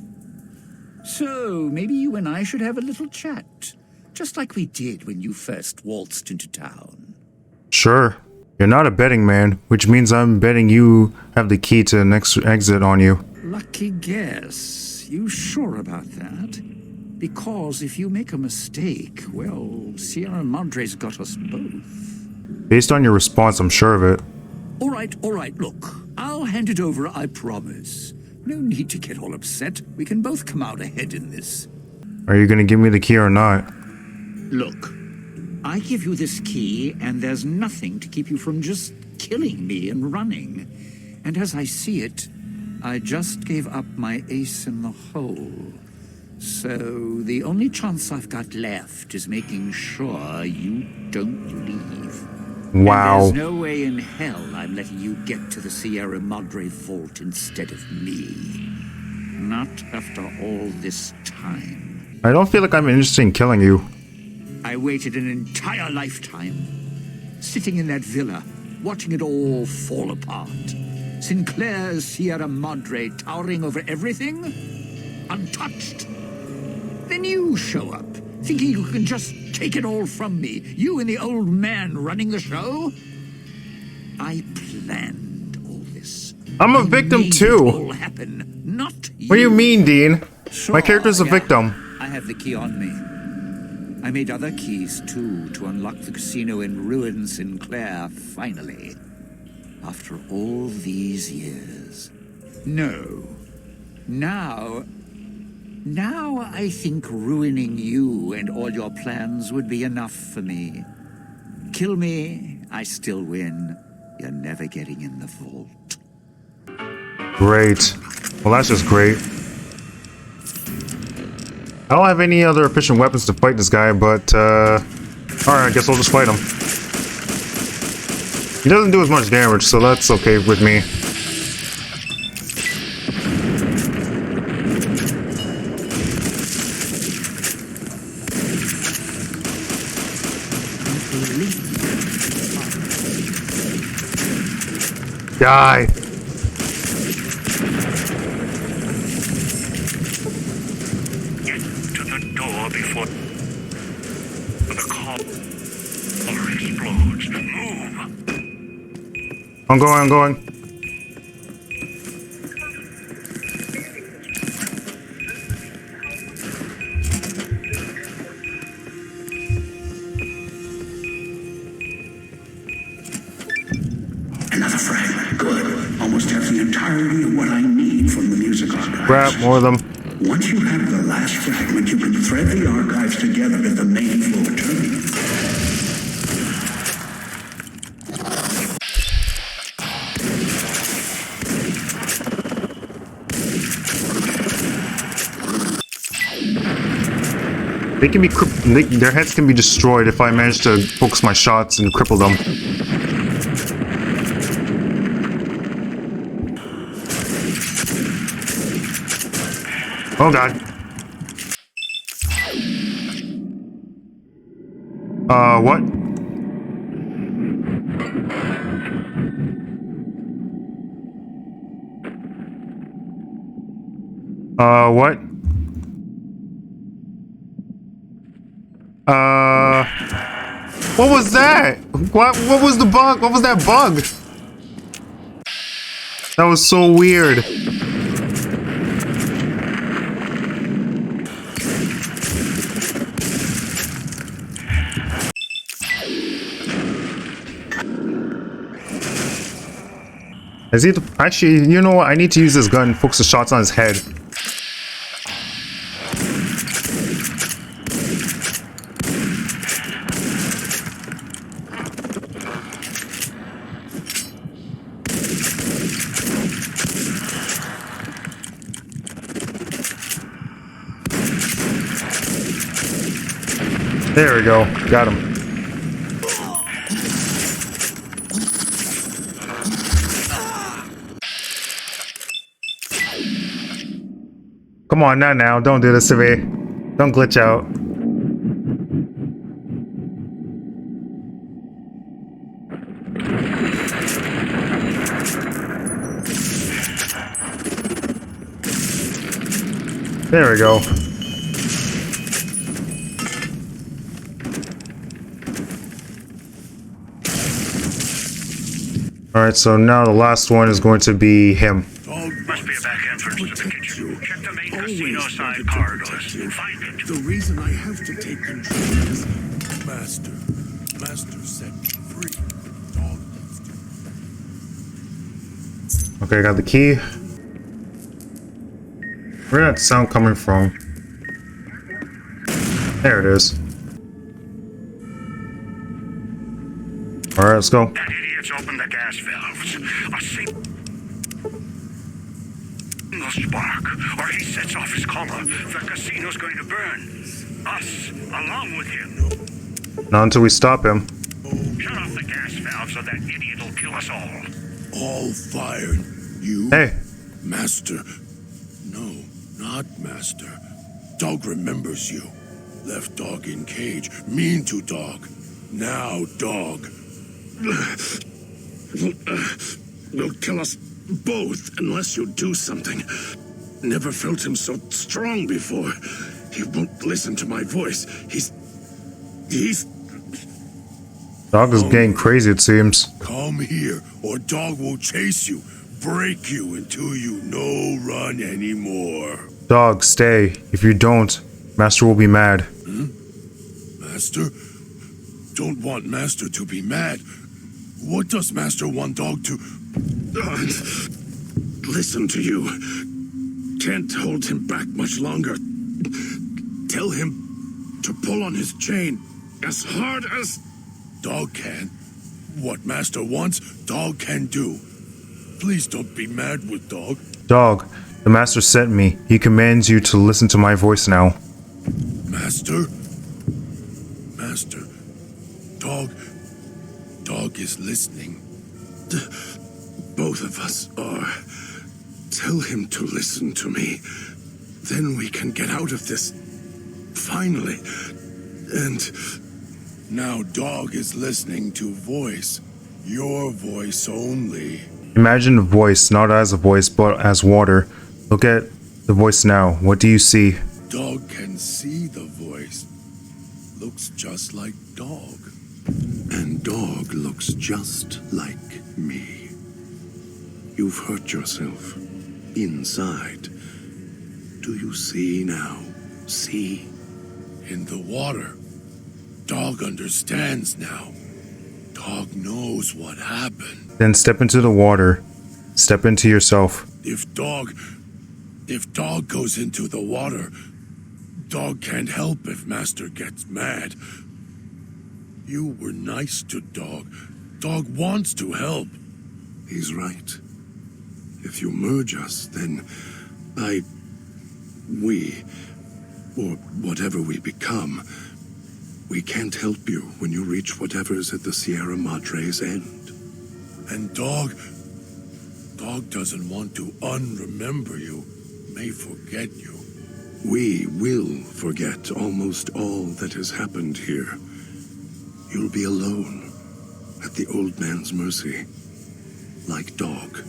So, maybe you and I should have a little chat. Just like we did when you first waltzed into town. Sure. You're not a betting man, which means I'm betting you have the key to the next exit on you. Lucky guess. You sure about that? Because if you make a mistake, well, Sierra Madre's got us both. Based on your response, I'm sure of it. All right, look. I'll hand it over, I promise. No need to get all upset. We can both come out ahead in this. Are you gonna give me the key or not? Look, I give you this key, and there's nothing to keep you from just killing me and running. And as I see it, I just gave up my ace in the hole. So the only chance I've got left is making sure you don't leave. Wow. And there's no way in hell I'm letting you get to the Sierra Madre vault instead of me. Not after all this time. I don't feel like I'm interested in killing you. I waited an entire lifetime, sitting in that villa, watching it all fall apart. Sinclair's Sierra Madre towering over everything, untouched. Then you show up, thinking you can just take it all from me. You and the old man running the show. I planned all this. I'm a victim too. It all happen, not you. What do you mean, Dean? Sure, My character's a victim. I have the key on me. I made other keys, too, to unlock the casino in ruin Sinclair, finally. After all these years. No. Now I think ruining you and all your plans would be enough for me. Kill me, I still win. You're never getting in the vault. Great. Well, that's just great. I don't have any other efficient weapons to fight this guy, but, alright, I guess I'll just fight him. He doesn't do as much damage, so that's okay with me. Die! Door before the collar explodes. Move. I'm going. Another fragment. Good. Almost have the entirety of what I need from the music archives. Grab more of them. Once you have the last fragment, you can thread the archives together at the main floor terminal. They can be their heads can be destroyed if I manage to focus my shots and cripple them. Oh god. What? What? What was that? What was the bug? What was that bug? That was so weird. Is he actually, you know what? I need to use this gun and focus the shots on his head. There we go. Got him. Come on, not now. Don't do this to me. Don't glitch out. There we go. Alright, so now the last one is going to be him. Must be a back entrance to the kitchen. Check the main casino side corridors. Find it. The reason I have to take control is Master. Master set me free. Dog needs to. Okay, I got the key. Where's that sound coming from? There it is. Alright, let's go. That idiot's opened the gas valves. A single spark, or he sets off his collar. The casino's going to burn. Us, along with him. Not until we stop him. Shut off the gas valves or that idiot will kill us all. All fired. You? Hey. Master. No, not Master. Dog remembers you. Left Dog in cage. Mean to Dog. Now Dog. Will kill us both unless you do something. Never felt him so strong before. He won't listen to my voice. He's... Dog is getting crazy, it seems. Come here, or Dog will chase you, break you until you no run anymore. Dog, stay. If you don't, Master will be mad. Master? Don't want Master to be mad. What does Master want Dog to... listen to you. Can't hold him back much longer. Tell him to pull on his chain as hard as... Dog can. What Master wants, Dog can do. Please don't be mad with Dog. Dog, the Master sent me. He commands you to listen to my voice now. Master? Master. Dog is listening. Both of us are. Tell him to listen to me. Then we can get out of this. Finally. And now Dog is listening to voice. Your voice only. Imagine the voice, not as a voice, but as water. Look at the voice now. What do you see? Dog can see the voice. Looks just like Dog. And Dog looks just like me. You've hurt yourself. Inside. Do you see now? See? In the water. Dog understands now. Dog knows what happened. Then step into the water. Step into yourself. If Dog goes into the water, Dog can't help if Master gets mad. You were nice to Dog. Dog wants to help. He's right. If you merge us, then we, or whatever we become, we can't help you when you reach whatever's at the Sierra Madre's end. And Dog doesn't want to unremember you, may forget you. We will forget almost all that has happened here. You'll be alone, at the old man's mercy, like Dog,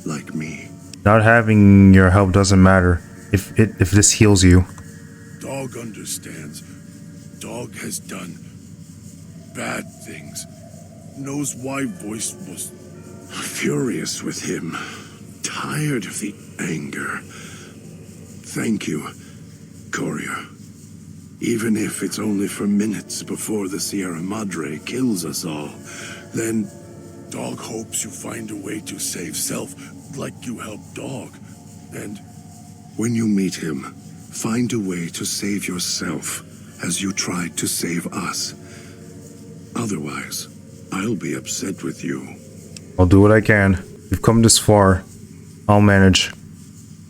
like me. Not having your help doesn't matter if this heals you. Dog understands. Dog has done bad things. Knows why Voice was furious with him. Tired of the anger. Thank you, Courier. Even if it's only for minutes before the Sierra Madre kills us all, then Dog hopes you find a way to save self, like you helped Dog. And when you meet him, find a way to save yourself, as you tried to save us. Otherwise, I'll be upset with you. I'll do what I can. We've come this far. I'll manage.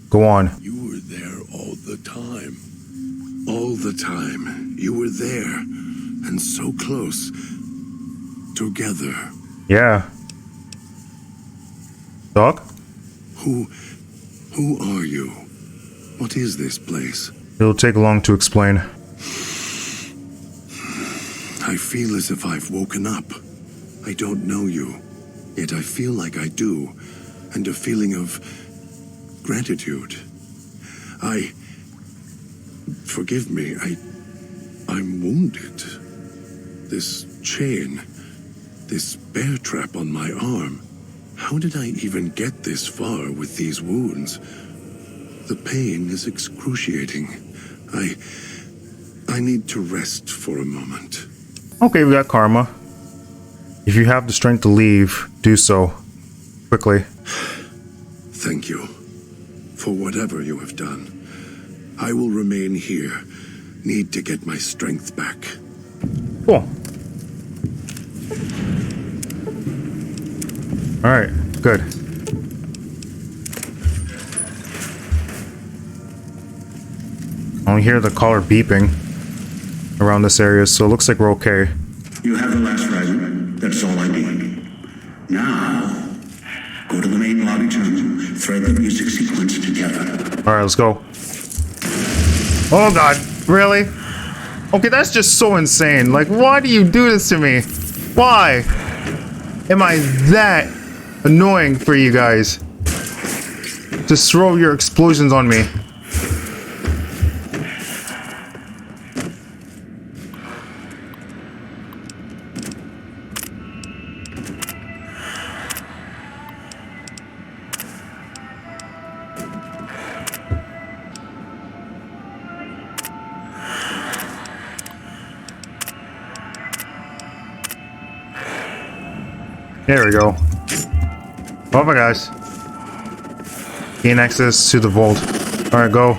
Go on. You were there all the time. All the time. You were there. And so close. Together. Yeah. Dog? Who are you? What is this place? It'll take long to explain. I feel as if I've woken up. I don't know you, yet I feel like I do, and a feeling of gratitude. Forgive me, I'm wounded. This chain, this bear trap on my arm. How did I even get this far with these wounds? The pain is excruciating. I need to rest for a moment. Okay, we got karma. If you have the strength to leave, do so. Quickly. Thank you for whatever you have done. I will remain here. Need to get my strength back. Cool. Alright, good. I only hear the collar beeping around this area, so it looks like we're okay. You have the last fragment. That's all I need. Now, go to the main lobby terminal, thread the music sequence together. Alright, let's go. Oh god, really? Okay, that's just so insane. Like, why do you do this to me? Why? Am I that annoying for you guys? Just throw your explosions on me. There we go. Oh my gosh. Gain access to the vault. Alright, go.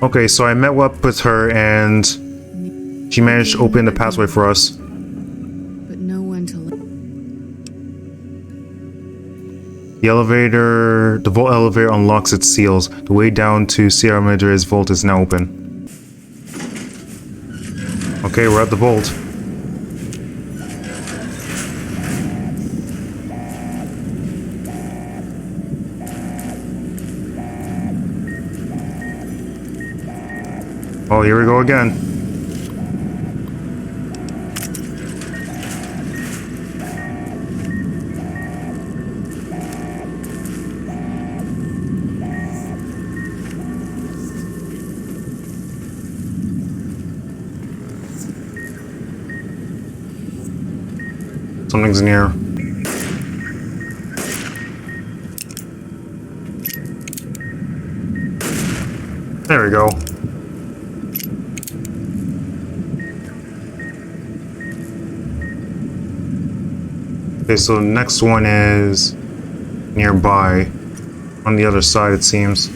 Okay, so I met up with her and she managed to open the passway for us. But no one to The vault elevator unlocks its seals. The way down to Sierra Madre's vault is now open. Okay, we're at the vault. Oh, here we go again. Something's in here. There we go. Okay, so the next one is nearby. On the other side, it seems.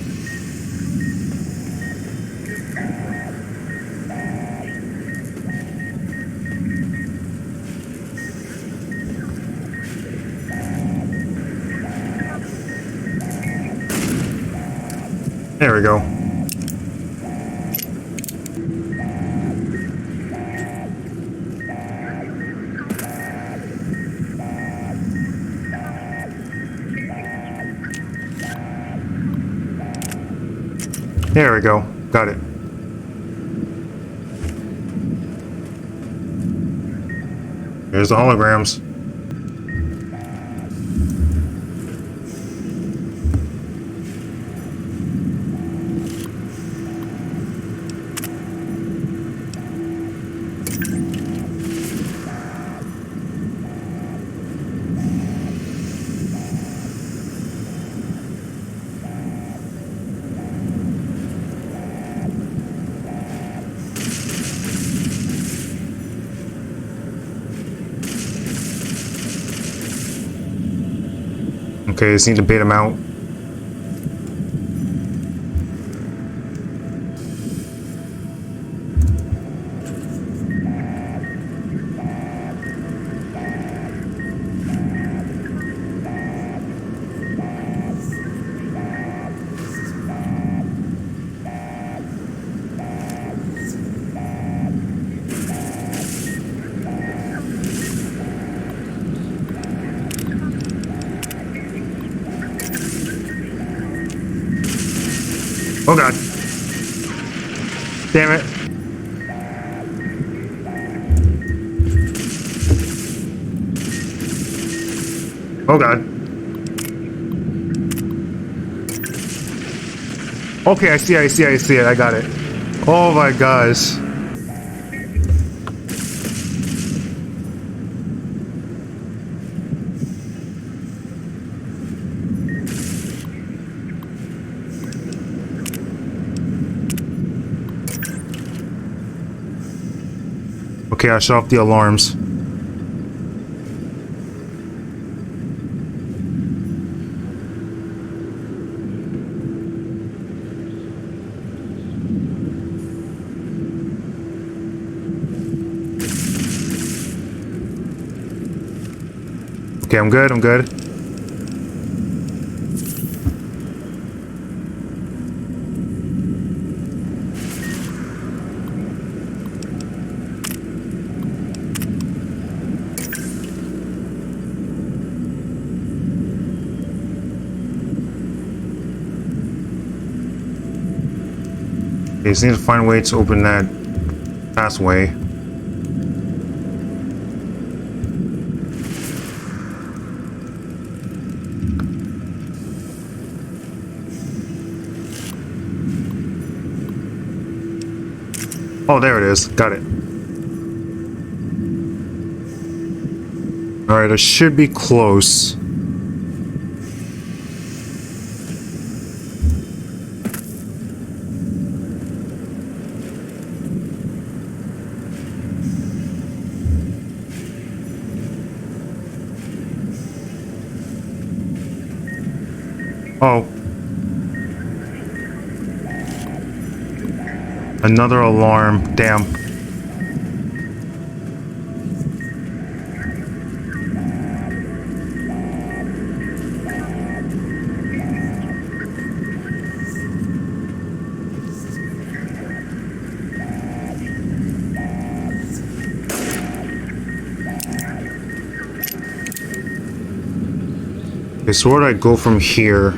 There we go. There we go. Got it. Here's the holograms. Okay, just need to bait him out. Oh god. Damn it. Oh god. Okay, I see it. I got it. Oh my gosh. Okay, I shut off the alarms. Okay, I'm good. Okay, just need to find a way to open that pathway. Oh, there it is. Got it. Alright, I should be close. Oh. Another alarm. Damn. Okay, so where do I go from here?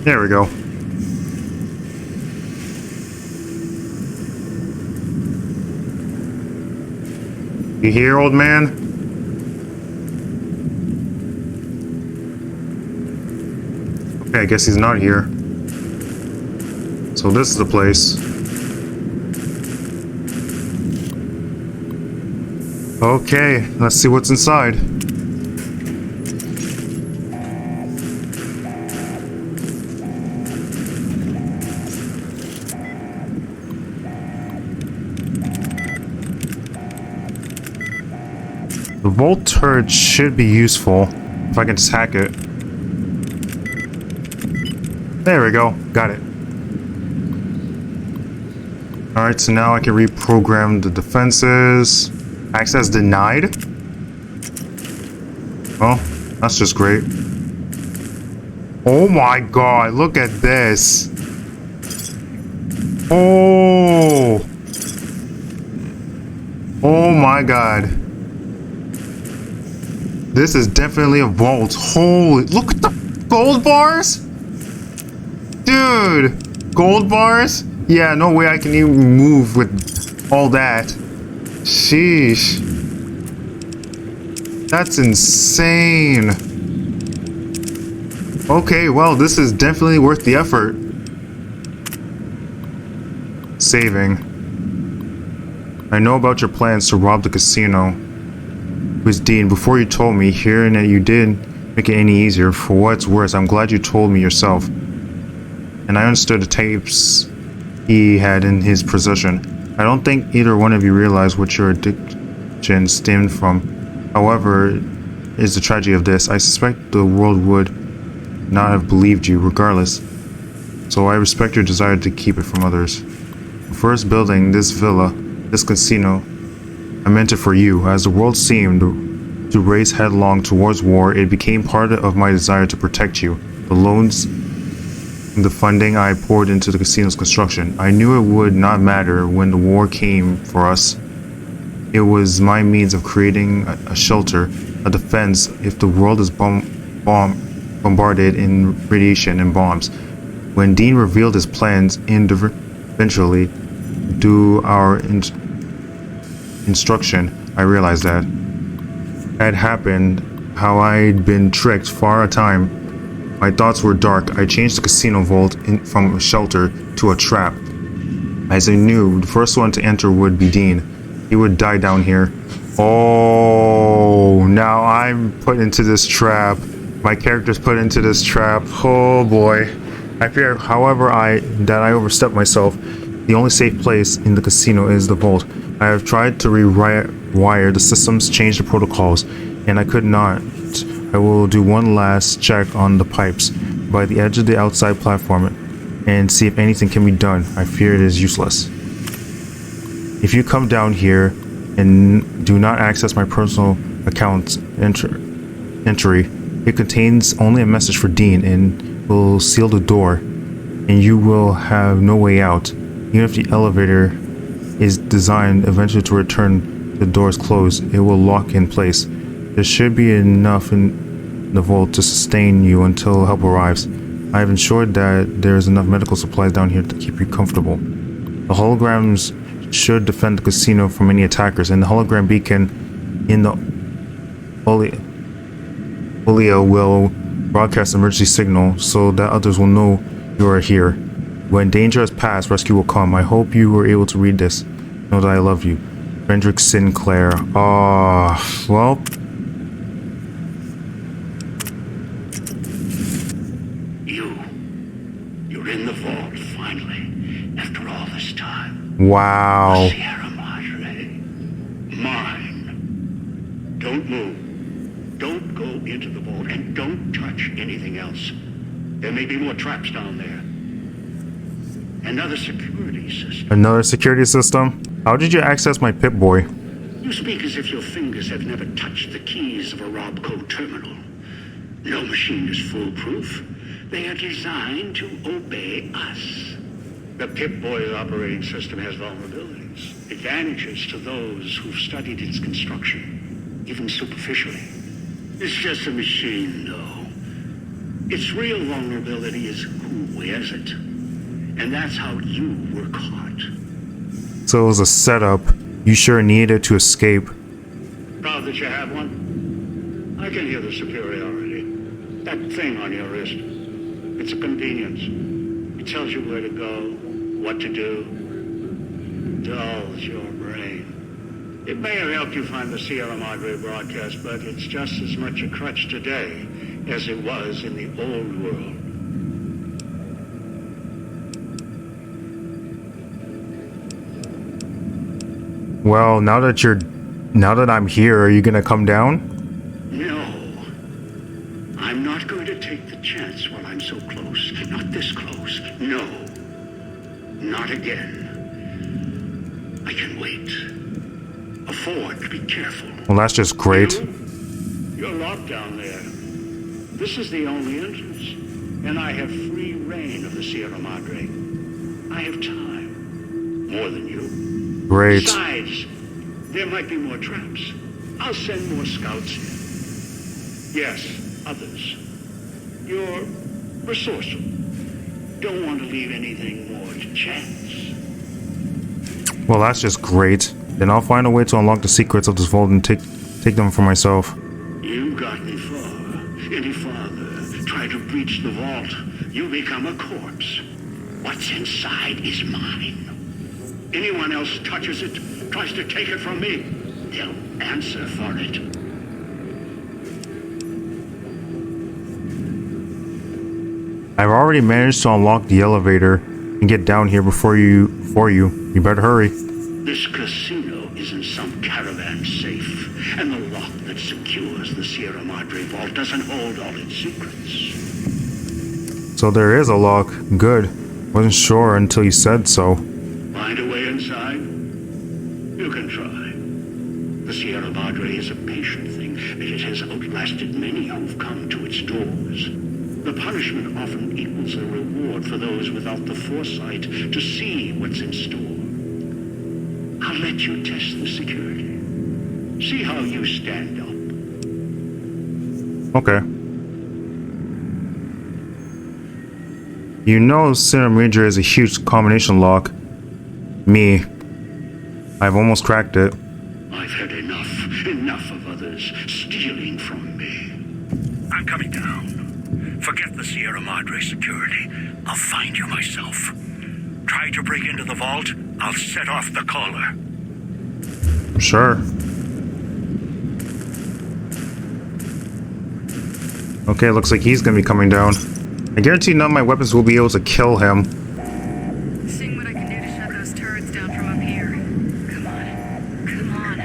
There we go. You here, old man? Okay, I guess he's not here. So this is the place. Okay, let's see what's inside. The vault turret should be useful if I can just hack it. There we go. Got it. Alright, so now I can reprogram the defenses. Access denied? Well, that's just great. Oh my god, look at this. Oh. Oh my god. This is definitely a vault. Holy, look at the gold bars? Dude, gold bars? Yeah, no way I can even move with all that. Sheesh. That's insane. Okay, well, this is definitely worth the effort. Saving. I know about your plans to rob the casino. With Dean, before you told me, hearing that you didn't make it any easier. For what's worse, I'm glad you told me yourself. And I understood the tapes he had in his possession. I don't think either one of you realized what your addiction stemmed from. However, is the tragedy of this. I suspect the world would not have believed you regardless. So I respect your desire to keep it from others. First building this villa, this casino, I meant it for you. As the world seemed to race headlong towards war, it became part of my desire to protect you. The loans the funding I poured into the casino's construction. I knew it would not matter when the war came for us. It was my means of creating a shelter, a defense if the world is bombarded in radiation and bombs. When Dean revealed his plans eventually due our instruction, I realized that had happened, how I'd been tricked for a time. My thoughts were dark. I changed the casino vault from a shelter to a trap. As I knew, the first one to enter would be Dean. He would die down here. Oh, now I'm put into this trap. My character's put into this trap. Oh boy. I fear, however, that I overstepped myself. The only safe place in the casino is the vault. I have tried to rewire the systems, change the protocols, and I could not. I will do one last check on the pipes by the edge of the outside platform and see if anything can be done. I fear it is useless. If you come down here and do not access my personal account entry, it contains only a message for Dean and will seal the door, and you will have no way out. Even if the elevator is designed eventually to return the doors closed, it will lock in place. There should be enough in the vault to sustain you until help arrives. I have ensured that there is enough medical supplies down here to keep you comfortable. The holograms should defend the casino from any attackers, and the hologram beacon in the Oleo will broadcast emergency signal so that others will know you are here. When danger has passed, rescue will come. I hope you were able to read this. Know that I love you. Frederick Sinclair. Well. You're in the vault, finally, after all this time. Wow. Sierra Madre. Mine. Don't move. Don't go into the vault, and don't touch anything else. There may be more traps down there. Another security system. Another security system? How did you access my Pip-Boy? You speak as if your fingers have never touched the keys of a Robco terminal. No machine is foolproof. They are designed to obey us. The Pip-Boy operating system has vulnerabilities, advantages to those who've studied its construction, even superficially. It's just a machine, though. Its real vulnerability is who wears it. And that's how you were caught. So it was a setup. You sure needed to escape. Proud that you have one? I can hear the superiority. That thing on your wrist. It's a convenience. It tells you where to go, what to do. Dulls your brain. It may have helped you find the Sierra Madre broadcast, but it's just as much a crutch today as it was in the old world. Well, now that I'm here, are you gonna come down? No. I'm not going to take the chance while I'm so close. Not this close. No. Not again. I can wait. Afford to be careful. Well, that's just great. You're locked down there. This is the only entrance, and I have free reign of the Sierra Madre. I have time. More than you. Great. Besides, there might be more traps. I'll send more scouts in. Yes, others. You're resourceful. Don't want to leave anything more to chance. Well, that's just great. Then I'll find a way to unlock the secrets of this vault and take them for myself. You've gotten far. Any farther, try to breach the vault, you become a corpse. What's inside is mine. Anyone else touches it, tries to take it from me, they'll answer for it. I've already managed to unlock the elevator and get down here before you. You better hurry. This casino isn't some caravan safe, and the lock that secures the Sierra Madre vault doesn't hold all its secrets. So there is a lock. Good. Wasn't sure until you said so. Find a way inside? You can try. The Sierra Madre is a patient thing, and it has outlasted many who've come to its doors. The punishment often equals a reward for those without the foresight to see what's in store. I'll let you test the security. See how you stand up. Okay. You know Serum Ranger is a huge combination lock. Me. I've almost cracked it. I've had enough of others stealing from me. I'm coming down. Forget the Sierra Madre security. I'll find you myself. Try to break into the vault, I'll set off the caller. Sure. Okay, looks like he's gonna be coming down. I guarantee none of my weapons will be able to kill him. Seeing what I can do to shut those turrets down from up here. Come on. Come on.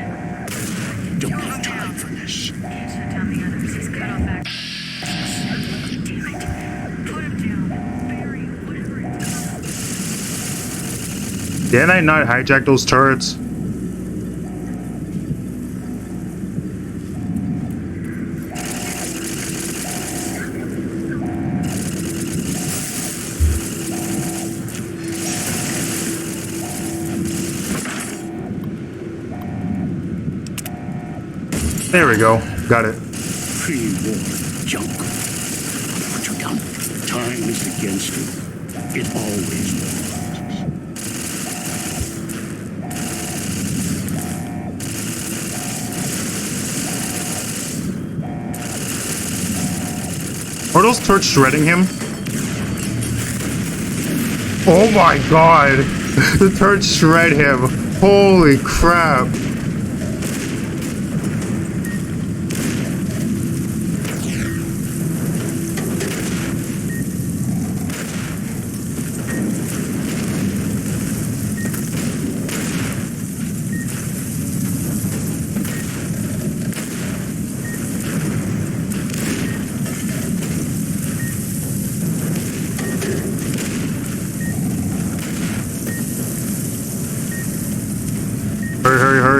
Don't have time for this. Can't shut down the others. He's cut off access. Damn it. Put him down. Bury him. Whatever it is. Didn't I not hijack those turrets? There we go. Got it. Pre-war junk. Put you down. Time is against you. It always was. Are those turrets shredding him? Oh my god! The turrets shred him. Holy crap.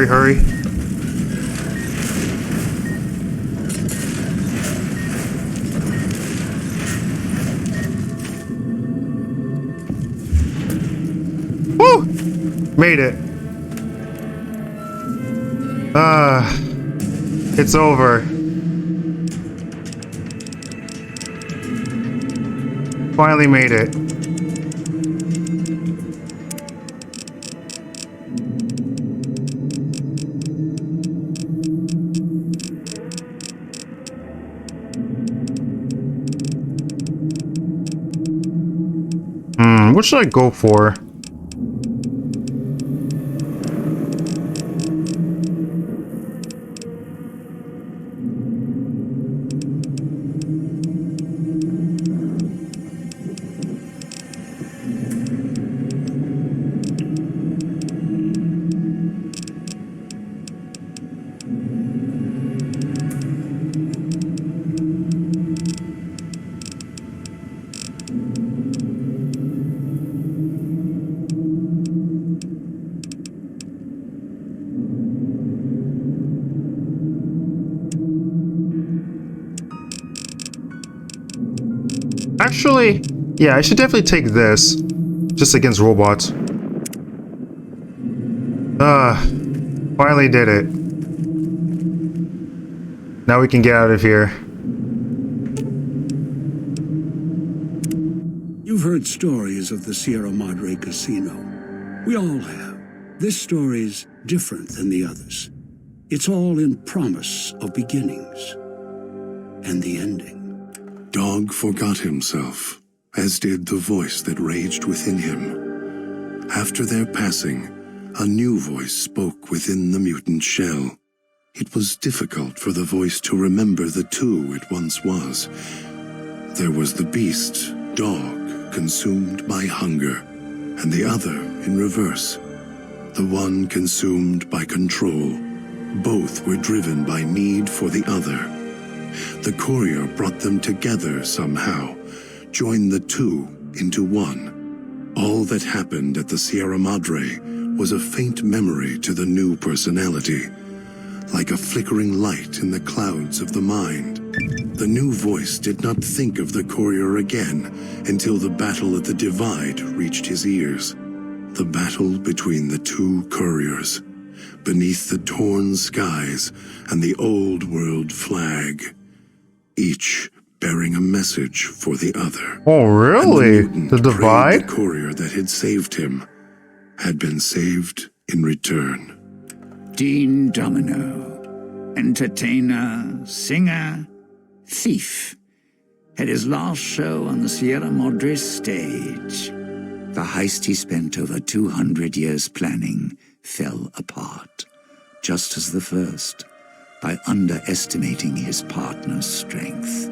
Hurry. Woo! Made it. It's over. Finally made it. What should I go for? Actually, yeah, I should definitely take this. Just against robots. Finally did it. Now we can get out of here. You've heard stories of the Sierra Madre Casino. We all have. This story's different than the others. It's all in promise of beginnings. And the ending. Dog forgot himself, as did the voice that raged within him. After their passing, a new voice spoke within the mutant shell. It was difficult for the voice to remember the two it once was. There was the beast, Dog, consumed by hunger, and the other in reverse. The one consumed by control. Both were driven by need for the other. The courier brought them together somehow, joined the two into one. All that happened at the Sierra Madre was a faint memory to the new personality, like a flickering light in the clouds of the mind. The new voice did not think of the courier again until the battle at the Divide reached his ears. The battle between the two couriers, beneath the torn skies and the old world flag, each bearing a message for the other. Oh, really? And The Divide? The courier that had saved him had been saved in return. Dean Domino, entertainer, singer, thief, had his last show on the Sierra Madre stage. The heist he spent over 200 years planning fell apart, just as the first, by underestimating his partner's strength.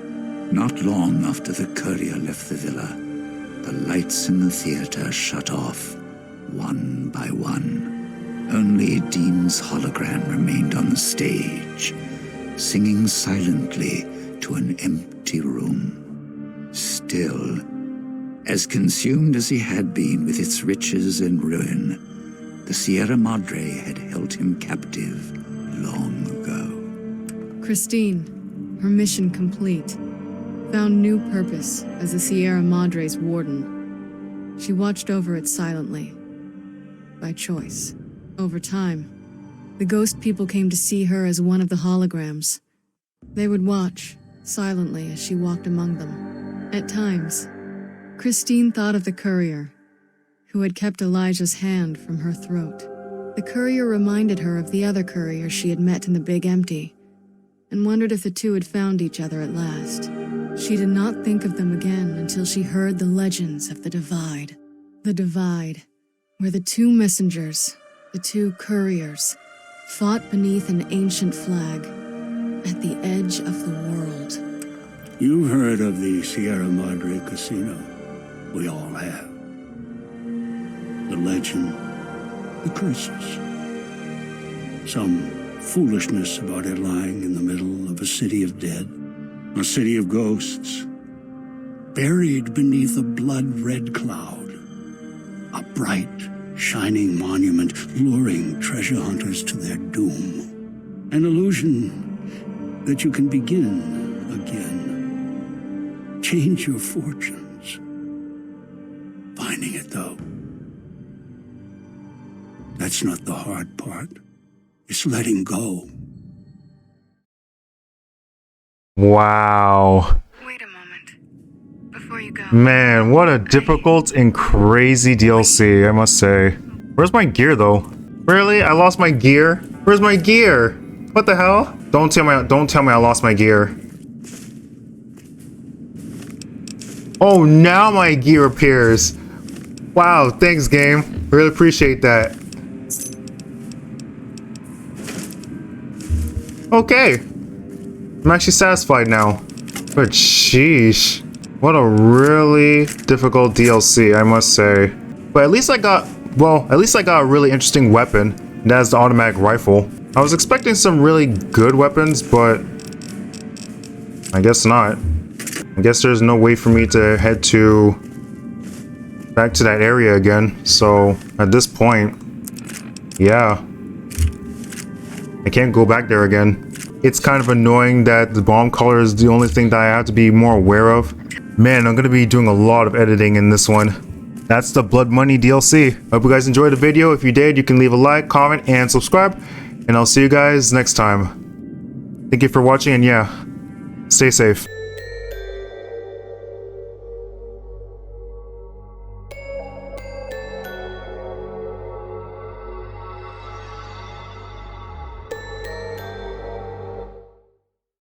Not long after the courier left the villa, the lights in the theater shut off, one by one. Only Dean's hologram remained on the stage, singing silently to an empty room. Still, as consumed as he had been with its riches and ruin, the Sierra Madre had held him captive long ago. Christine, her mission complete, found new purpose as the Sierra Madre's warden. She watched over it silently, by choice. Over time, the ghost people came to see her as one of the holograms. They would watch, silently, as she walked among them. At times, Christine thought of the courier, who had kept Elijah's hand from her throat. The courier reminded her of the other courier she had met in the Big Empty, and wondered if the two had found each other at last. She did not think of them again until she heard the legends of the Divide. The Divide, where the two messengers, the two couriers, fought beneath an ancient flag at the edge of the world. You've heard of the Sierra Madre Casino. We all have. The legend, the curses. Some foolishness about it lying in the middle of a city of dead, a city of ghosts, buried beneath a blood-red cloud. A bright, shining monument luring treasure hunters to their doom. An illusion that you can begin again. Change your fortunes. Finding it, though, that's not the hard part. It's letting go. Wow. Wait a moment. Before you go. Man, what a difficult and crazy DLC, I must say. Where's my gear, though? Really? I lost my gear? Where's my gear? What the hell? Don't tell me I lost my gear. Oh, now my gear appears. Wow, thanks, game. Really appreciate that. Okay. I'm actually satisfied now. But sheesh. What a really difficult DLC, I must say. But at least I got a really interesting weapon. And that's the automatic rifle. I was expecting some really good weapons, but I guess not. I guess there's no way for me to head back to that area again. So at this point, yeah, I can't go back there again. It's kind of annoying that the bomb color is the only thing that I have to be more aware of. Man, I'm gonna be doing a lot of editing in this one. That's the Blood Money DLC. Hope you guys enjoyed the video. If you did, you can leave a like, comment, and subscribe. And I'll see you guys next time. Thank you for watching, and yeah, stay safe.